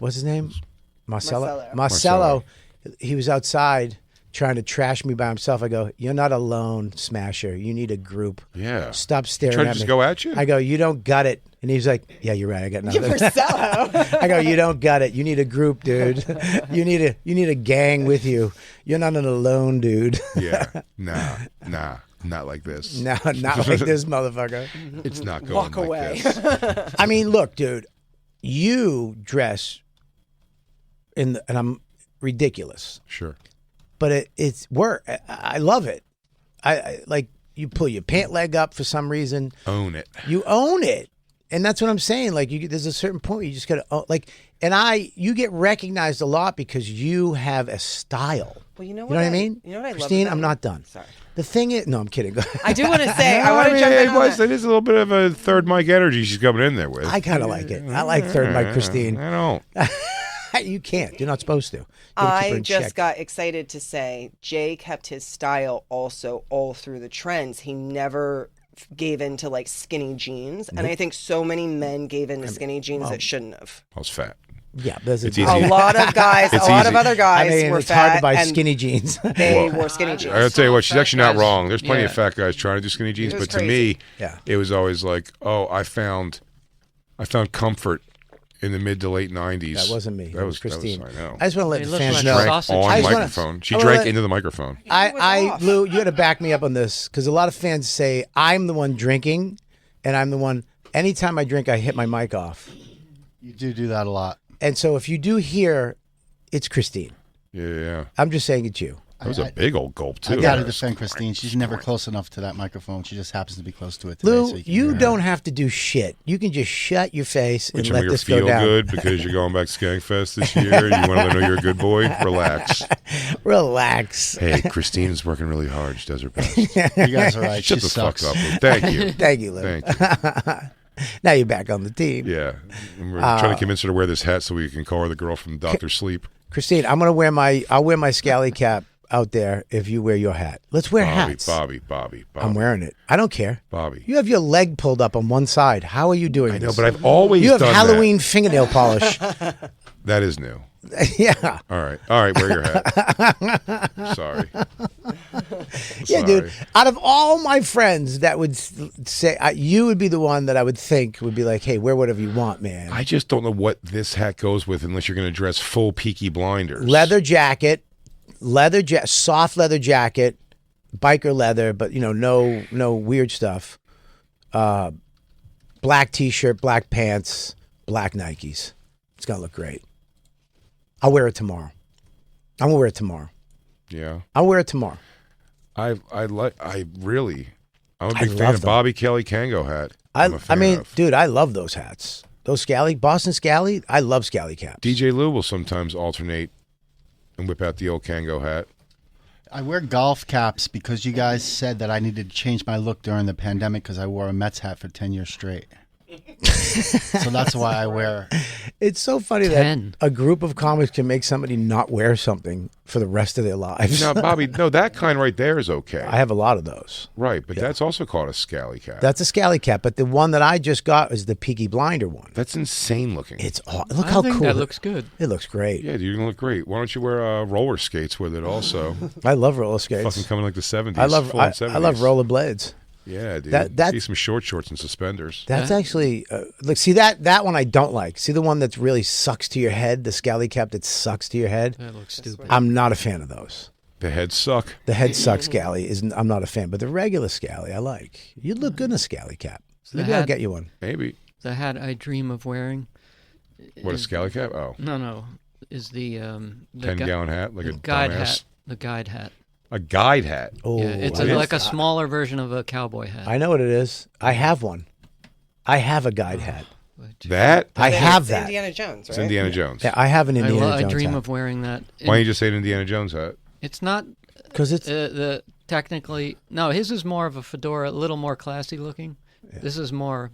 what's his name? Marcelo. Marcelo. He was outside trying to trash me by himself. I go, you're not a lone smasher. You need a group. Yeah. Stop staring Trying to at just me. go at you? I go, you don't got it. And he's like, yeah, you're right. I got nothing. Marcelo. I go, you don't got it. You need a group, dude. You need a gang with you. You're not an alone dude. Yeah. Nah. Not like this. No, not like this motherfucker. It's not going Walk like away. this. I mean, look, dude, you dress and I'm ridiculous, Sure. but it's work. I love it. I like you pull your pant leg up for some reason. Own it. You own it. And that's what I'm saying. Like there's a certain point where you just gotta you get recognized a lot because you have a style. Well, you know what I mean? You know what I love Christine, about I'm you? not done. Sorry. The thing is, no, I'm kidding. I do want to say, No, I want to jump in on it is a little bit of a third mic energy she's coming in there with. I kind of like it. I like third mic Christine. I don't. You can't. You're not supposed to. You gotta keep her I in just check. got excited to say Jay kept his style also all through the trends. He never gave in to like skinny jeans. And I think so many men gave in to skinny jeans that shouldn't have. I was fat. Yeah, there's It's a, easy. A lot of guys, It's a lot of easy. other guys I mean, were it's fat hard to buy and skinny jeans. they wore skinny jeans. I'll tell you what, she's actually not guys- wrong. There's plenty of yeah. fat guys trying to do skinny jeans, It was but to crazy. me, Yeah. it was always like, oh, I found comfort in the mid to late 90s. That wasn't me. That was Christine. I know. I just want to let They the look fans like know. Drank sausage. on I just wanna- microphone. She I wanna drank let- into the microphone. He was off. Lou, you got to back me up on this because a lot of fans say I'm the one drinking, and I'm the one. Anytime I drink, I hit my mic off. You do that a lot. And so if you do hear, it's Christine. Yeah. I'm just saying it's you. That was a big old gulp, too. I got to defend Christine. She's never close enough to that microphone. She just happens to be close to it today. Lou, so you can you hear her. don't have to do shit. You can just shut your face and Which let make her this go feel down. good because you're going back to Skankfest this year. You want to let her know you're a good boy? Relax. Relax. Hey, Christine's working really hard. She does her best. You guys are right. Shut she the sucks. fuck up, Lou. Thank you. Thank you, Lou. Thank you. Now you're back on the team. Yeah. And we're trying to convince her to wear this hat so we can call her the girl from Dr. Sleep. Christine, I'll wear my scally cap out there if you wear your hat. Let's wear hats. Bobby. I'm wearing it. I don't care. Bobby. You have your leg pulled up on one side. How are you doing I know, this? but I've always You have done Halloween fingernail polish. That is new. Yeah. All right, wear your hat. Sorry. Yeah, dude. Out of all my friends that would say, you would be the one that I would think would be like, hey, wear whatever you want, man. I just don't know what this hat goes with unless you're going to dress full Peaky Blinders. Leather jacket, soft leather jacket, biker leather, but no weird stuff. Black t-shirt, black pants, black Nikes. It's gonna look great. I'll wear it tomorrow. I'm gonna wear it tomorrow. Yeah. I'll wear it tomorrow. I'm a big I fan love of them. Bobby Kelly Kango hat. I'm a fan of. Dude, I love those hats. Those Boston Scally. I love Scally caps. DJ Lou will sometimes alternate and whip out the old Kango hat. I wear golf caps because you guys said that I needed to change my look during the pandemic because I wore a Mets hat for 10 years straight. So that's why I wear. It's so funny 10. that a group of comics can make somebody not wear something for the rest of their lives. Now, Bobby, no, that kind right there is okay. I have a lot of those. Right, but that's also called a scally cap. That's a Scally cap, but the one that I just got is the Peaky Blinder one. That's insane looking. Look I how think cool that looks good. It looks great. Yeah, dude, you're going to look great. Why don't you wear roller skates with it also? I love roller skates. Fucking coming like the 70s. I love full-on I 70s. love roller blades. Yeah, dude. That- See some short shorts and suspenders. That's actually look. See that one I don't like. See the one that's really sucks to your head, the Scally cap that sucks to your head. That looks stupid. I'm not a fan of those. The heads suck. The head suck Scally I'm not a fan, but the regular Scally I like. You'd look good in a Scally cap. The Maybe I'll hat- get you one. Maybe. The hat I dream of wearing. What, a scally cap? Oh. No, is the 10-gallon hat, like a guide dumbass. hat. The guide hat. A guide hat. Oh, Yeah, it's I like a smaller version of a cowboy hat. I know what it is. I have one. I have a guide hat. That? I have It's that. Indiana Jones, right? It's Indiana Jones. Yeah, I have an Indiana I Jones dream hat. of wearing that. Why don't you just say an Indiana Jones hat? It's not Because it's the technically no. His is more of a fedora, a little more classy looking. This is more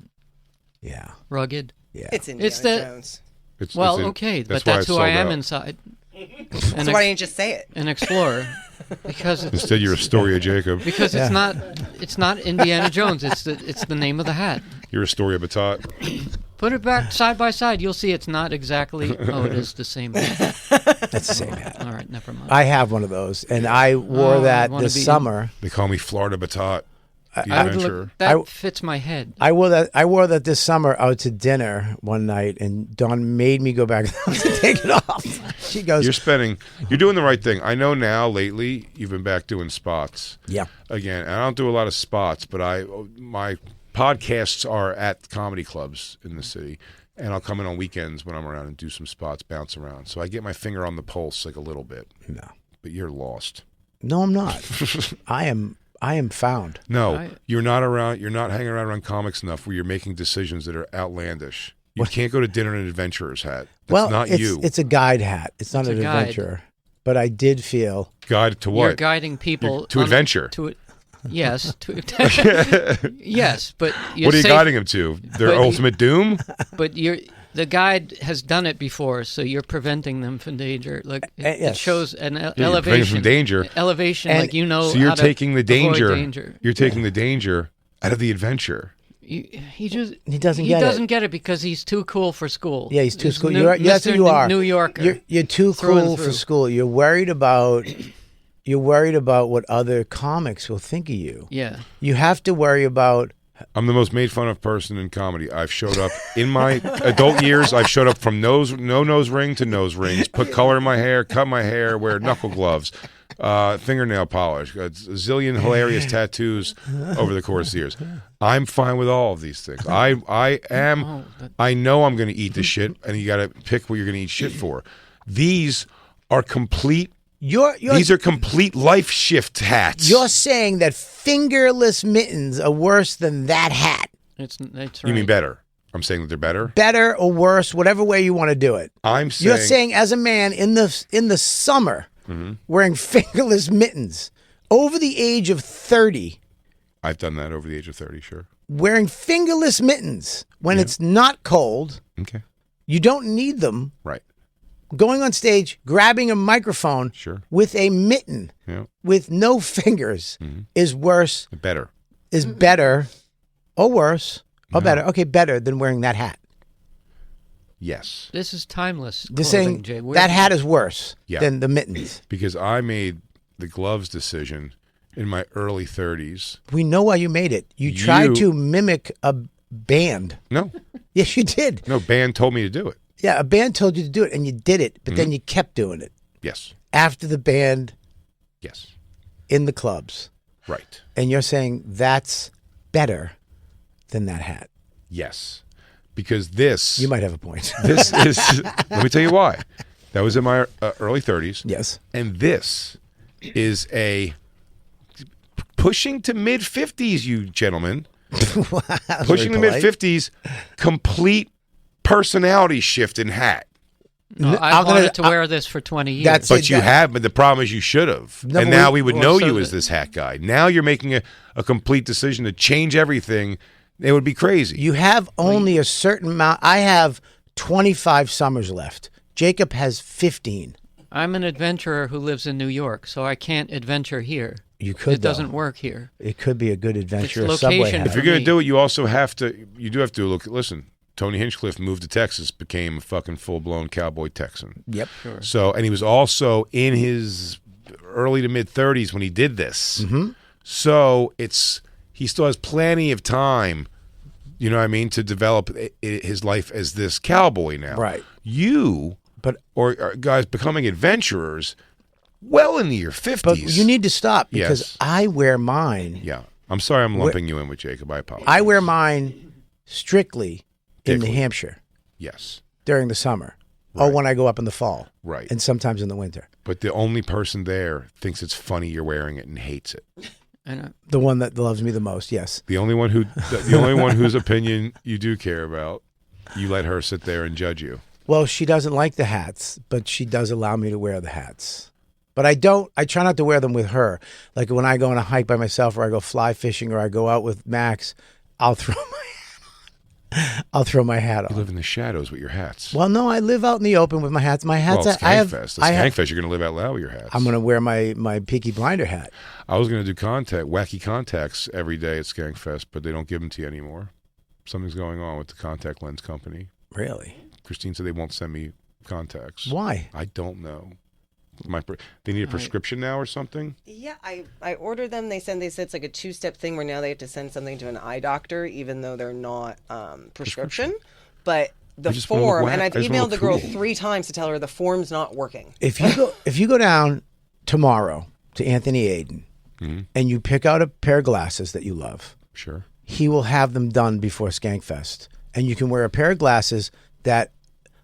yeah. rugged. It's Indiana It's the- Jones. It's, Well, it's okay, but why that's it's who I sold am out. inside. So why didn't you just say it? An explorer, because it's Instead, you're Astoria Jacob. because it's not Indiana Jones. It's the name of the hat. You're Astoria Batat. Put it back side by side. You'll see it's not exactly. Oh, it is the same hat. That's the same hat. All right, never mind. I have one of those, and I wore Oh, that I wanna this be- summer. They call me Florida Batat. The I would adventurer. look, that I- fits my head. I wore that this summer out to dinner one night, and Dawn made me go back to take it off. She goes, You're doing the right thing. I know now lately you've been back doing spots. yeah. Again, I don't do a lot of spots, but my podcasts are at comedy clubs in the city, and I'll come in on weekends when I'm around and do some spots, bounce around. So I get my finger on the pulse like a little bit. No, But you're lost. no, I'm not. I am found. No, you're not around. You're not hanging around comics enough where you're making decisions that are outlandish. You can't go to dinner in an adventurer's hat. That's Well, not it's, you. it's a guide hat. It's not It's an a guide. adventurer. But I did feel Guide to what? You're guiding people To adventure. Yes. Yes, but What are you guiding them to? Their ultimate doom? But the guide has done it before, so you're preventing them from danger. Like it shows an elevation from danger. Elevation, And like you know. So you're how to taking the avoid danger. You're taking the danger out of the adventure. He doesn't get it because he's too cool for school. Yeah, he's too cool. That's That's who you are. New Yorker. You're too Through and cool for through. school. You're worried about what other comics will think of you. Yeah. You have to worry about. I'm the most made fun of person in comedy. I've showed up in my adult years. I've showed up from no nose ring to nose rings, put color in my hair, cut my hair, wear knuckle gloves, fingernail polish, a zillion hilarious tattoos over the course of the years. I'm fine with all of these things. I know I'm going to eat the shit, and you got to pick what you're going to eat shit for. These are complete. These are complete life shift hats. You're saying that fingerless mittens are worse than that hat. That's right. You mean better? I'm saying that they're better. Better or worse, whatever way you want to do it. I'm saying You're saying as a man in the summer wearing fingerless mittens over the age of 30. I've done that over the age of 30. Sure. Wearing fingerless mittens when it's not cold. Okay. You don't need them. Right. Going on stage, grabbing a microphone with a mitten with no fingers is worse. Better. Is better or worse or better. Okay, better than wearing that hat. Yes. This is timeless. They're clothing, saying Jay. that hat is worse than the mittens. Because I made the gloves decision in my early 30s. We know why you made it. You tried to mimic a band. No. Yes, you did. No, band told me to do it. Yeah, a band told you to do it, and you did it, but then you kept doing it. Yes. After the band. Yes. In the clubs. Right. And you're saying that's better than that hat. Yes. Because this... You might have a point. This is... Let me tell you why. That was in my early 30s. Yes. And this is a... Pushing to mid-50s, you gentlemen. Pushing to mid-50s, complete personality shift in hat. No, I wanted to wear this for 20 years. But you have, but the problem is you should have. No, and now we would know you as this hat guy. Now you're making a complete decision to change everything. It would be crazy. You have only a certain amount. I have 25 summers left. Jacob has 15. I'm an adventurer who lives in New York, so I can't adventure here. You could, It doesn't work here. It could be a good adventure. It's Subway location. hat. If you're going to do it, you also have to, you do have to look, listen, Tony Hinchcliffe moved to Texas, became a fucking full-blown cowboy Texan. Yep. Sure. So, and he was also in his early to mid-30s when he did this. Mm-hmm. So he still has plenty of time, you know what I mean, to develop his life as this cowboy now. Right. Or guys becoming adventurers well into your 50s. But you need to stop because Yes. I wear mine. Yeah. I'm sorry I'm lumping you in with Jacob. I apologize. I wear mine strictly in New Hampshire Yes. during the summer or when I go up in the fall. Right. And sometimes in the winter. But the only person there thinks it's funny you're wearing it and hates it. The one that loves me the most, yes. The only one whose opinion you do care about, you let her sit there and judge you. Well, she doesn't like the hats, but she does allow me to wear the hats. But I try not to wear them with her. Like when I go on a hike by myself or I go fly fishing or I go out with Max, I'll throw my hat on. You live in the shadows with your hats. Well, no, I live out in the open with my hats. My hats, Well, it's I have. Skankfest. It's Skankfest. You're going to live out loud with your hats. I'm going to wear my Peaky Blinder hat. I was going to do wacky contacts every day at Skankfest, but they don't give them to you anymore. Something's going on with the contact lens company. Really? Christine said they won't send me contacts. Why? I don't know. They need a prescription now or something? Yeah, I ordered them. They said it's like a 2-step thing where now they have to send something to an eye doctor, even though they're not prescription. But the form, and I've emailed the girl 3 times to tell her the form's not working. If you go down tomorrow to Anthony Aiden and you pick out a pair of glasses that you love, sure, he will have them done before Skankfest, and you can wear a pair of glasses that.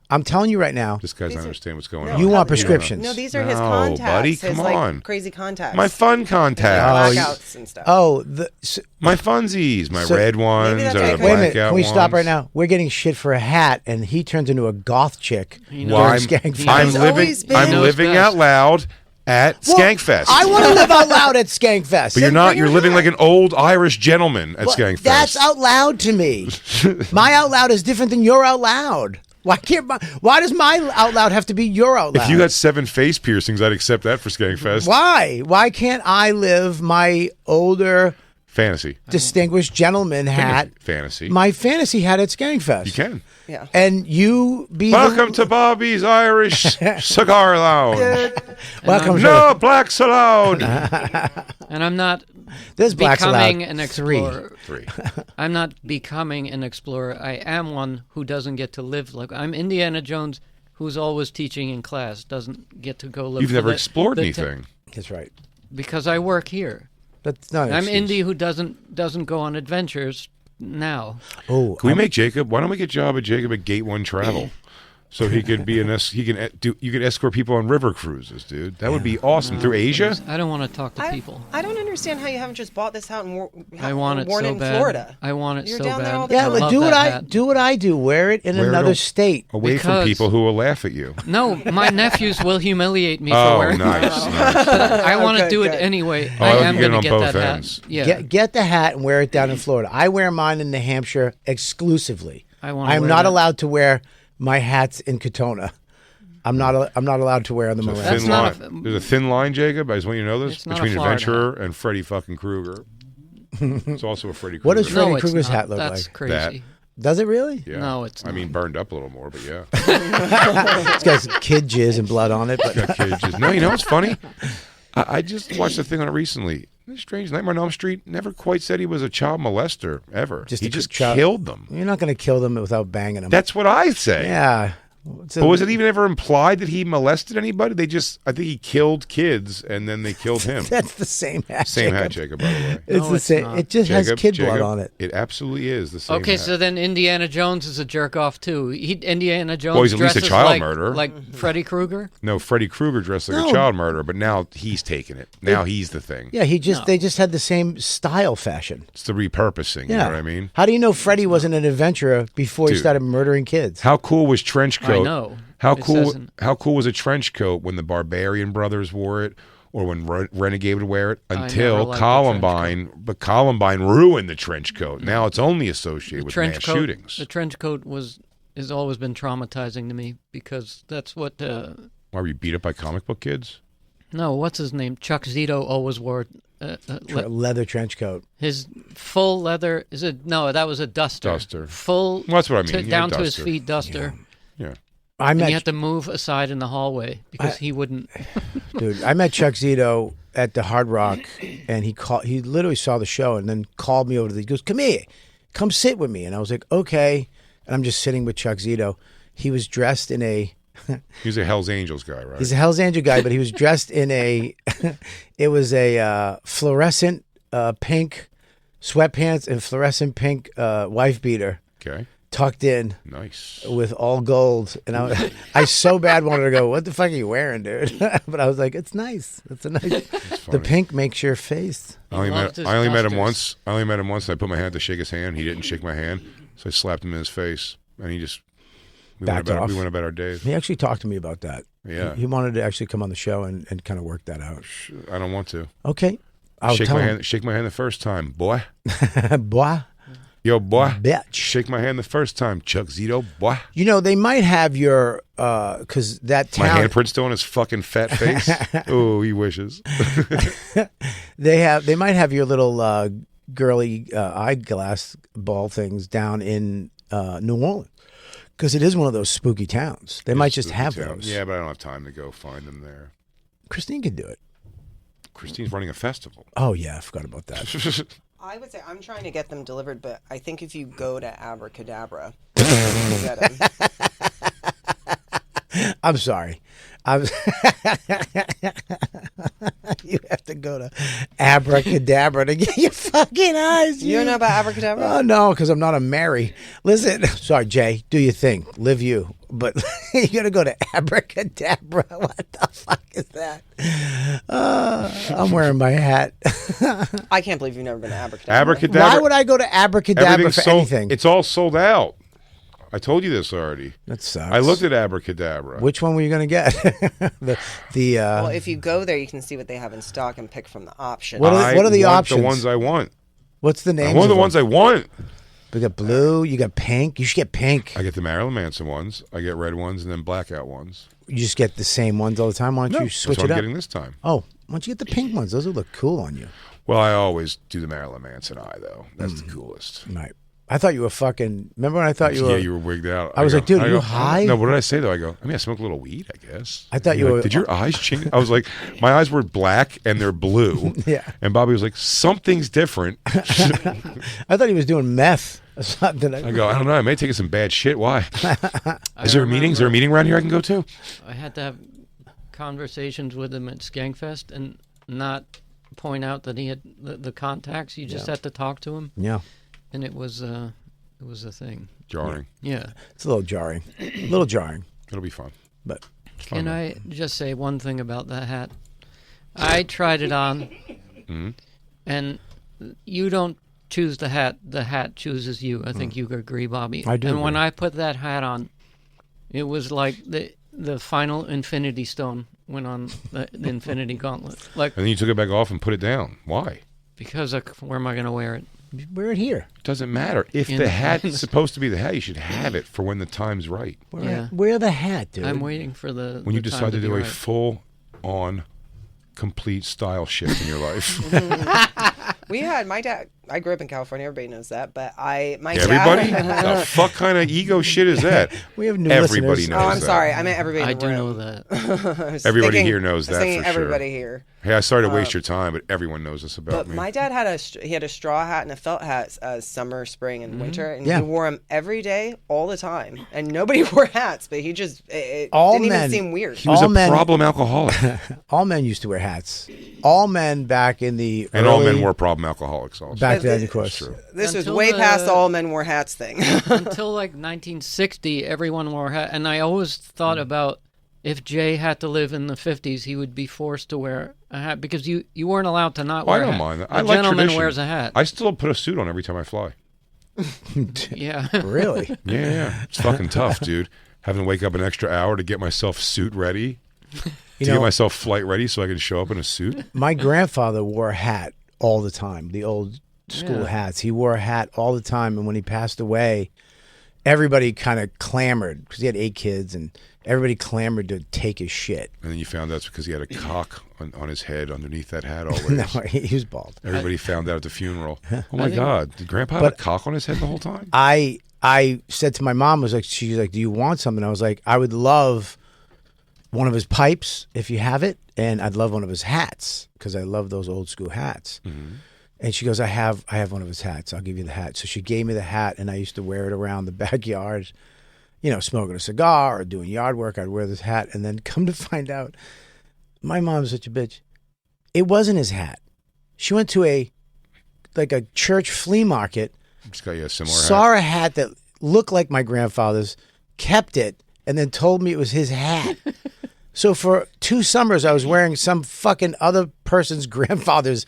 I'm telling you right now. This guy doesn't understand what's going on. You want prescriptions? No, these are his contacts. Buddy, come his, on. Crazy contacts. My fun contacts. Blackouts and stuff. My funsies, my red ones, that's or right. the Wait a minute. blackout Can we ones. stop right now? We're getting shit for a hat, and he turns into a goth chick. Well, I'm Skankfest. living always been- I'm He knows living best. out loud. at Skankfest. I want to live out loud at Skankfest. But you're not. You're living like an old Irish gentleman at Well, Skankfest. That's out loud to me. My out loud is different than your out loud. Why does my out loud have to be your out loud? If you got 7 face piercings, I'd accept that for Skankfest. Why? Why can't I live my older Fantasy. distinguished gentleman hat? Fantasy. My fantasy hat at Skankfest. You can. Yeah. And you be Welcome to Bobby's Irish Cigar Lounge. Welcome No blacks allowed. And I'm not There's blacks becoming allowed. an explorer. 3. I'm not becoming an explorer. I am one who doesn't get to live like I'm Indiana Jones, who's always teaching in class, doesn't get to go live. You've for never the- explored the anything. That's right. because I work here. That's not. an I'm excuse. Indy who doesn't go on adventures now. Oh, Can we make Jacob? Why don't we get job at Jacob at Gate 1 Travel? So he could be you could escort people on river cruises, dude. That would be awesome. Through Asia? I don't want to talk to people. I don't understand how you haven't just bought this out and I want it worn so it in bad. Florida. I want it You're so down there bad. all the Yeah, time. I but love do what that I hat. do. What I do. Wear it in Wear it another on- state. Away from Because- people who will laugh at you. No, my nephews will humiliate me for Oh, wearing nice. it. nice. I want to Okay, do it good. anyway. Oh, I I like am to get it going to on get that both hat. ends. Yeah, Get the hat and wear it down in Florida. I wear mine in New Hampshire exclusively. I wanna I'm wear not that. allowed to wear my hats in Katona. I'm not allowed to wear them There's a around. thin not line. There's a thin line, Jacob. I just want you to know this It's not between a Florida adventurer and Freddy fucking Krueger. It's also a Freddy Krueger. What does Freddy no, it's Krueger's not. hat look That's like? crazy. That. Does it really? Yeah. No, it's I mean, not. burned up a little more, but yeah. It's got some kid jizz and blood on it, but Got kids just- no, you know what's funny? I just watched a thing on it recently. Strange Nightmare on Elm Street never quite said he was a child molester ever. Just he a just child- killed them. you're not going to kill them without banging them. That's what I say. Yeah. But was it even ever implied that he molested anybody? I think he killed kids and then they killed him. That's the same hat. Same Jacob. hat, Jacob, by the way. It's No, the it's same. not. It just has Jacob, kid blood Jacob, on it. It absolutely is the same Okay, hat. so then Indiana Jones is a jerk off too. Indiana Jones Well, he's at least a dresses child like, murderer. like Freddy Krueger. No, Freddy Krueger dressed like No. a child murderer, but now he's taking it. Now he's the thing. Yeah, they just had the same style fashion. It's the repurposing, you Yeah. know what I mean? How do you know Freddy wasn't an adventurer before he Dude. started murdering kids? How cool was trench coat? I know. How It cool? says in- How cool was a trench coat when the Barbarian brothers wore it, or when Renegade would wear it? never Until liked the Columbine, but Columbine ruined the trench coat. Now it's only associated with mass coat. shootings. The trench coat has always been traumatizing to me because that's what. Why were you beat up by comic book kids? No, what's his name? Chuck Zito always wore. Leather trench coat. His full leather is it? No, that was a duster. Duster. Full. Well, that's what I mean. Yeah, down to his duster. feet, duster. Yeah. I And met you had to move aside in the hallway because he wouldn't. dude. I met Chuck Zito at the Hard Rock, and he literally saw the show and then called me over to he goes, "Come here, come sit with me." And I was like, "Okay." And I'm just sitting with Chuck Zito. He was dressed in a. He's a Hell's Angels guy, right? He's a Hell's Angel guy, but he was dressed in a. It was a fluorescent pink sweatpants and fluorescent pink wife beater Okay. tucked in Nice. with all gold. And I so bad wanted to go, "What the fuck are you wearing, dude?" But I was like, "It's nice. It's a nice." The pink makes your face. I only loved his met him dusters. once. I only met him once. I put my hand to shake his hand. He didn't shake my hand, so I slapped him in his face, and he just Backed off. We went about our days. He actually talked to me about that. Yeah. He wanted to actually come on the show and kind of work that out. I don't want to. Okay. I'll Shake tell my him. hand. Shake my hand the first time, boy. Boy, Yo, boy. bitch. Shake my hand the first time, Chuck Zito, boy. You know, they might have your, because that My town, handprint's still on his fucking fat face. Oh, he wishes. they might have your little girly eyeglass ball things down in New Orleans. Because it is one of those spooky towns. They might just have those. Yeah, but I don't have time to go find them there. Christine could do it. Christine's running a festival. Oh, yeah. I forgot about that. I would say I'm trying to get them delivered, but I think if you go to Abracadabra, you can get 'em. I'm sorry. You have to go to Abracadabra to get your fucking eyes. You don't know about Abracadabra? Oh, no, because I'm not a Mary. Listen, sorry, Jay, do your thing. Live you. But you got to go to Abracadabra. What the fuck is that? I'm wearing my hat. I can't believe you've never been to Abracadabra. Abracadabra. Why would I go to Abracadabra Everything's for sold, anything? It's all sold out. I told you this already. That sucks. I looked at Abracadabra. Which one were you going to get? Well, if you go there, you can see what they have in stock and pick from the options. What are the want options? The ones I want. What's the name? I want the ones I want. We got blue. You got pink. You should get pink. I get the Marilyn Manson ones. I get red ones and then blackout ones. You just get the same ones all the time. Why don't you switch That's what it I'm up? getting this time. Oh, why don't you get the pink ones? Those would look cool on you. Well, I always do the Marilyn Manson eye, though. That's the coolest. Right. I thought you were fucking. Remember when I thought you were? Yeah, you were wigged out. I was like, dude, are you high? No, what did I say, though? I go, I smoke a little weed, I guess. I thought you You're were. like, did your eyes change? I was like, my eyes were black and they're blue. Yeah. And Bobby was like, something's different. I thought he was doing meth or something. I go, I don't know. I may take some bad shit. Why? Is there a meeting? Is there a meeting around here I can go to? I had to have conversations with him at Skankfest and not point out that he had the contacts. You just had to talk to him. Yeah. And it was a thing. Jarring. Yeah. It's a little jarring. A little jarring. It'll be fun. But Can I just say one thing about that hat? I tried it on, and you don't choose the hat. The hat chooses you. I think you agree, Bobby. I do And when agree. I put that hat on, it was like the final Infinity Stone went on the Infinity Gauntlet. Like, And then you took it back off and put it down. Why? because where am I going to wear it? wear it here. Doesn't matter. If In the the- hat's supposed to be the hat, you should have it for when the time's right. Wear the hat, dude. I'm waiting for the When you the time decide to be do a right. full-on, complete style shift in your life. We had my dad. I grew up in California. Everybody knows that. But my Everybody? dad. The fuck kind of ego shit is that? We have new Everybody listeners. knows Oh, I'm that. sorry. I meant everybody. In I the do room. know that. I was Everybody thinking- here knows I was that thinking for sure. everybody here. Hey, I started to waste your time, but everyone knows this about But me. my dad had he had a straw hat and a felt hat, summer, spring, and winter, and Yeah. he wore them every day, all the time. And nobody wore hats, but he just it All didn't men- even seem weird. he was all a men- problem alcoholic. All men used to wear hats. All men back in the And early, all men were problem alcoholics also. back then, That's of course. true. This was Until way past the the- all men wore hats thing. Until like 1960, everyone wore a hat, and I always thought about if Jay had to live in the 50s, he would be forced to wear a hat because you weren't allowed to not Well, wear I a don't hat. mind that. A I like gentleman tradition. wears a hat. I still put a suit on every time I fly. Yeah. Really? Yeah. It's fucking tough, dude. Having to wake up an extra hour to get myself suit ready, You to know, get myself flight ready so I can show up in a suit. my grandfather wore a hat all the time. The old school Yeah. hats. He wore a hat all the time, and when he passed away, everybody kind of clamored because he had 8 kids, and everybody clamored to take his shit. And then you found out it's because he had a cock on his head underneath that hat always. No, he was bald. Everybody found out at the funeral. Oh my think- God. Did Grandpa have a cock on his head the whole time? I said to my mom, she's like, do you want something? I was like, I would love one of his pipes if you have it, and I'd love one of his hats because I love those old school hats. And she goes, I have one of his hats. I'll give you the hat. So she gave me the hat, and I used to wear it around the backyard, smoking a cigar or doing yard work. I'd wear this hat, and then come to find out, my mom's such a bitch. It wasn't his hat. She went to a church flea market, Just got you a similar saw hat. a hat that looked like my grandfather's, kept it, and then told me it was his hat. So for 2 summers, I was wearing some fucking other person's grandfather's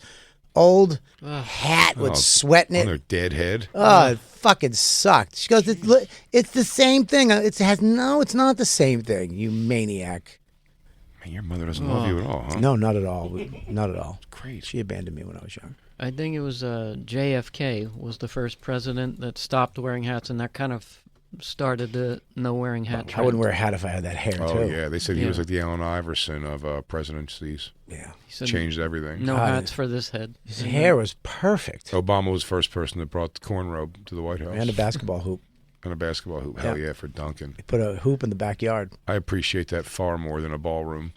old hat with sweat in On it. their dead head. Oh, it fucking sucked. She goes, it's the same thing. It's not the same thing, you maniac. Man, your mother doesn't love you at all, huh? No, not at all. Not at all. Great. She abandoned me when I was young. I think it was JFK was the first president that stopped wearing hats, and that kind of started the no wearing hat trend. I wouldn't wear a hat if I had that hair, Oh, too. yeah. They said he was Yeah. like the Allen Iverson of presidencies. Yeah. He said, Changed everything. no God. hats for this head. His hair was perfect. Obama was the first person that brought the cornrobe to the White House. And a basketball hoop. And a basketball hoop. Hell yeah, for Duncan. Put a hoop in the backyard. I appreciate that far more than a ballroom.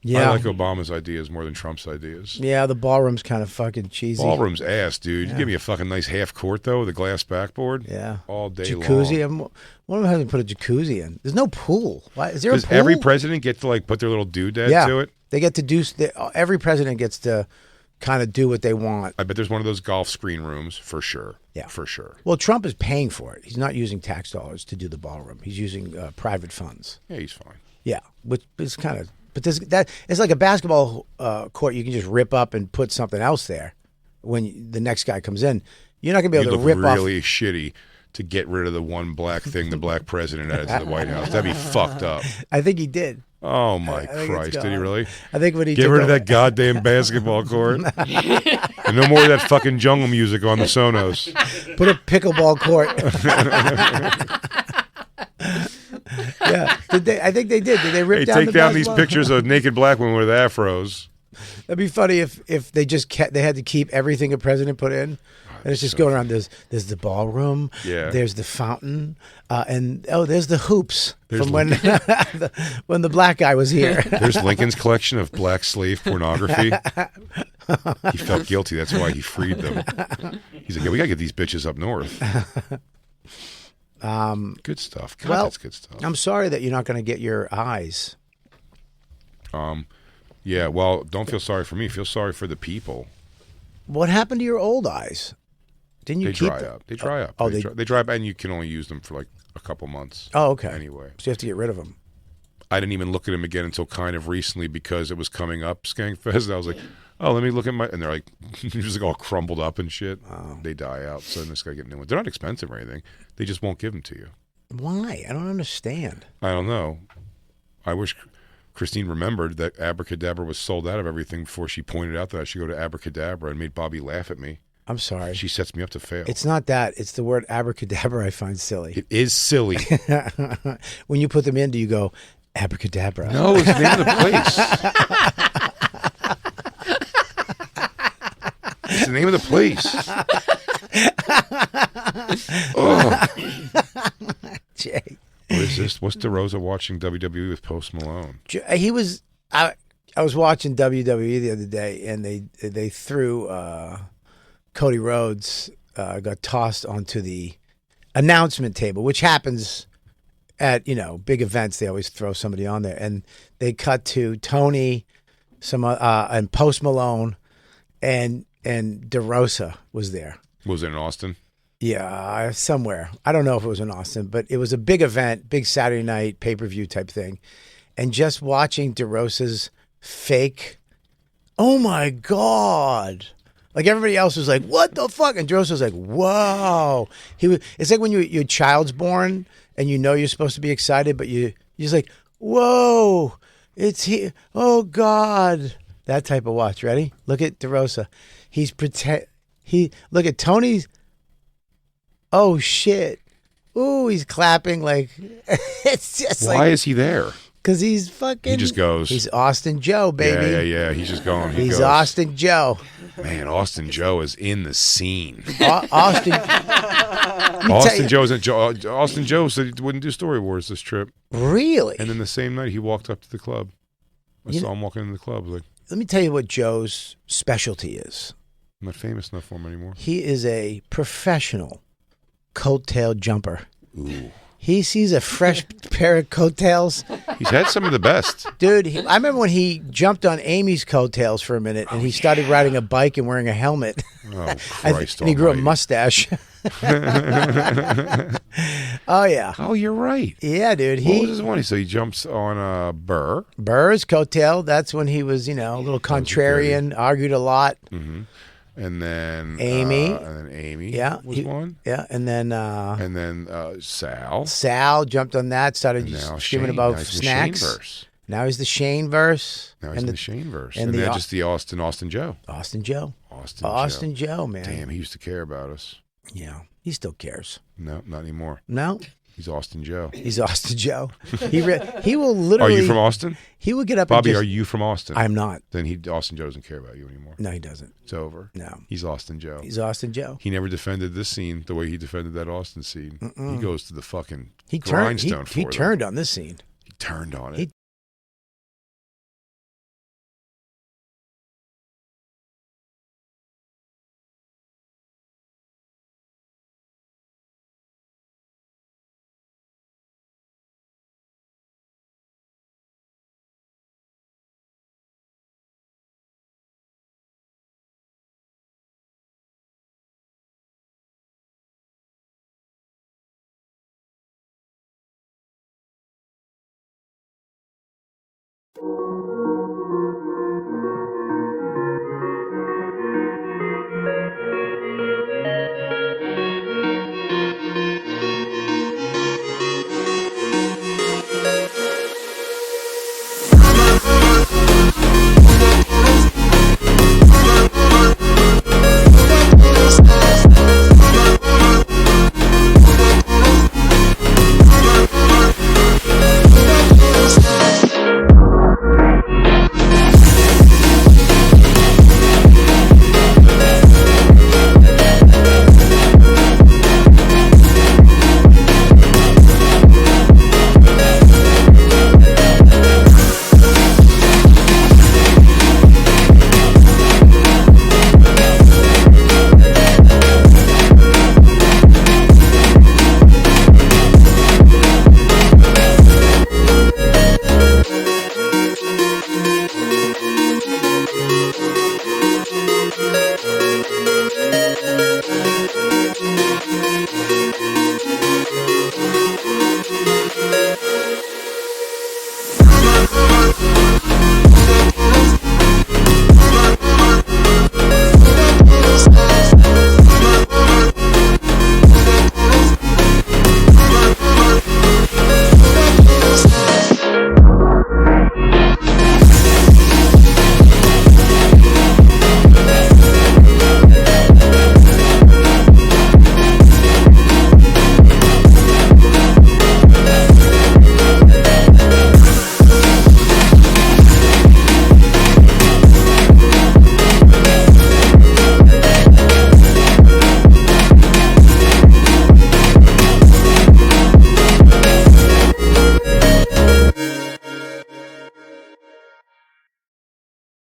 Yeah. I like Obama's ideas more than Trump's ideas. Yeah, the ballroom's kind of fucking cheesy. Ballroom's ass, dude. You give me a fucking nice half court, though, with a glass backboard. Yeah. All day Jacuzzi. long. One of them hasn't put a jacuzzi in. There's no pool. Why? Is there Does a pool? every president get to, like, put their little doodad yeah. to it? They get to do. Every president gets to kind of do what they want. I bet there's one of those golf screen rooms for sure. Yeah. For sure. Well, Trump is paying for it. He's not using tax dollars to do the ballroom. He's using private funds. Yeah, he's fine. Yeah, which is kind of. But it's like a basketball court. You can just rip up and put something else there when the next guy comes in. You're not gonna be You able to look rip off. really shitty to get rid of the one black thing the black president added to the White House. That'd be fucked up. I think he did. Oh my I think it's Christ! Did he gone. really? I think when he Get took rid of over- that goddamn basketball court. And no more of that fucking jungle music on the Sonos. Put a pickleball court. Yeah, did they? I think they did. Did they rip Hey, down take the down these basketball? pictures of naked black women with afros. That'd be funny if they just kept. They had to keep everything a president put in, and it's just going around. There's the ballroom. Yeah. There's the fountain, and there's the hoops There's from when when the black guy was here. There's Lincoln's collection of black slave pornography. He felt guilty. That's why he freed them. He's like, yeah, we got to get these bitches up north. Good stuff. God, well, that's good stuff. I'm sorry that you're not going to get your eyes. Yeah, well, don't feel sorry for me. Feel sorry for the people. What happened to your old eyes? Didn't you They keep dry them? up. They dry up. Oh, They dry up, and you can only use them for like a couple months. Oh, okay. Anyway. So you have to get rid of them. I didn't even look at them again until kind of recently because it was coming up, Skankfest. And I was like, oh, let me look at my... And they're like, just like all crumbled up and shit. Oh. They die out, so I just got to get new ones. They're not expensive or anything. They just won't give them to you. Why? I don't understand. I don't know. I wish Christine remembered that Abracadabra was sold out of everything before she pointed out that I should go to Abracadabra and made Bobby laugh at me. I'm sorry. She sets me up to fail. It's not that. It's the word abracadabra I find silly. It is silly. When you put them in, do you go abracadabra? No, it's the name of the place. It's the name of the place. Oh. Jay. What is this? What's DeRosa watching WWE with Post Malone? He was. I was watching WWE the other day, and they threw Cody Rhodes got tossed onto the announcement table, which happens at big events. They always throw somebody on there, and they cut to Tony, and Post Malone, and DeRosa was there. Was it in Austin? Yeah, somewhere. I don't know if it was in Austin, but it was a big event, big Saturday night pay-per-view type thing. And just watching DeRosa's fake, oh my God. Like everybody else was like, what the fuck? And DeRosa was like, whoa. It's like when your child's born and you're supposed to be excited, but you're just like, whoa, it's here. Oh God. That type of watch. Ready? Look at DeRosa. Look at Tony's. Oh shit! Ooh, he's clapping like it's just Why is he there? because he's fucking. He just goes. He's Austin Joe, baby. Yeah. He's just going. He He's goes. Austin Joe. Man, Austin Joe is in the scene. Austin. Austin Joe said he wouldn't do Story Wars this trip, Really? and then the same night he walked up to the club. I saw him walking in the club. I was like, Let me tell you what Joe's specialty is. I'm not famous enough for him anymore. He is a professional coattail jumper. Ooh. He sees a fresh pair of coattails. He's had some of the best. Dude, I remember when he jumped on Amy's coattails for a minute and he started riding a bike and wearing a helmet. Oh, Christ And he grew a almighty. mustache. Oh, yeah. Oh, you're right. Yeah, dude. What was his one? So he jumps on Burr. Burr's coattail, that's when he was, a little contrarian, argued a lot. Mm-hmm. And then Amy. Yeah. was one. Yeah, and then And then Sal. Sal jumped on that, started And now screaming Shane. about Now he's in the snacks. Shaneverse. Now he's the Shane verse. Now he's in the Shane verse. and And the then Au- just the Austin Joe. Austin Joe. Austin Joe, man. Damn, he used to care about us. Yeah, he still cares. No, not anymore. No, He's Austin Joe. he's Austin Joe. He will Are literally. you from Austin? He would get up. Bobby, and just, are you from Austin? I'm not. Then Austin Joe doesn't care about you anymore. No, he doesn't. It's over. No, He's Austin Joe. he's Austin Joe. He never defended this scene the way he defended that Austin scene. He goes to the fucking He turned. grindstone He for them. turned on this scene. He turned on it. He Bye.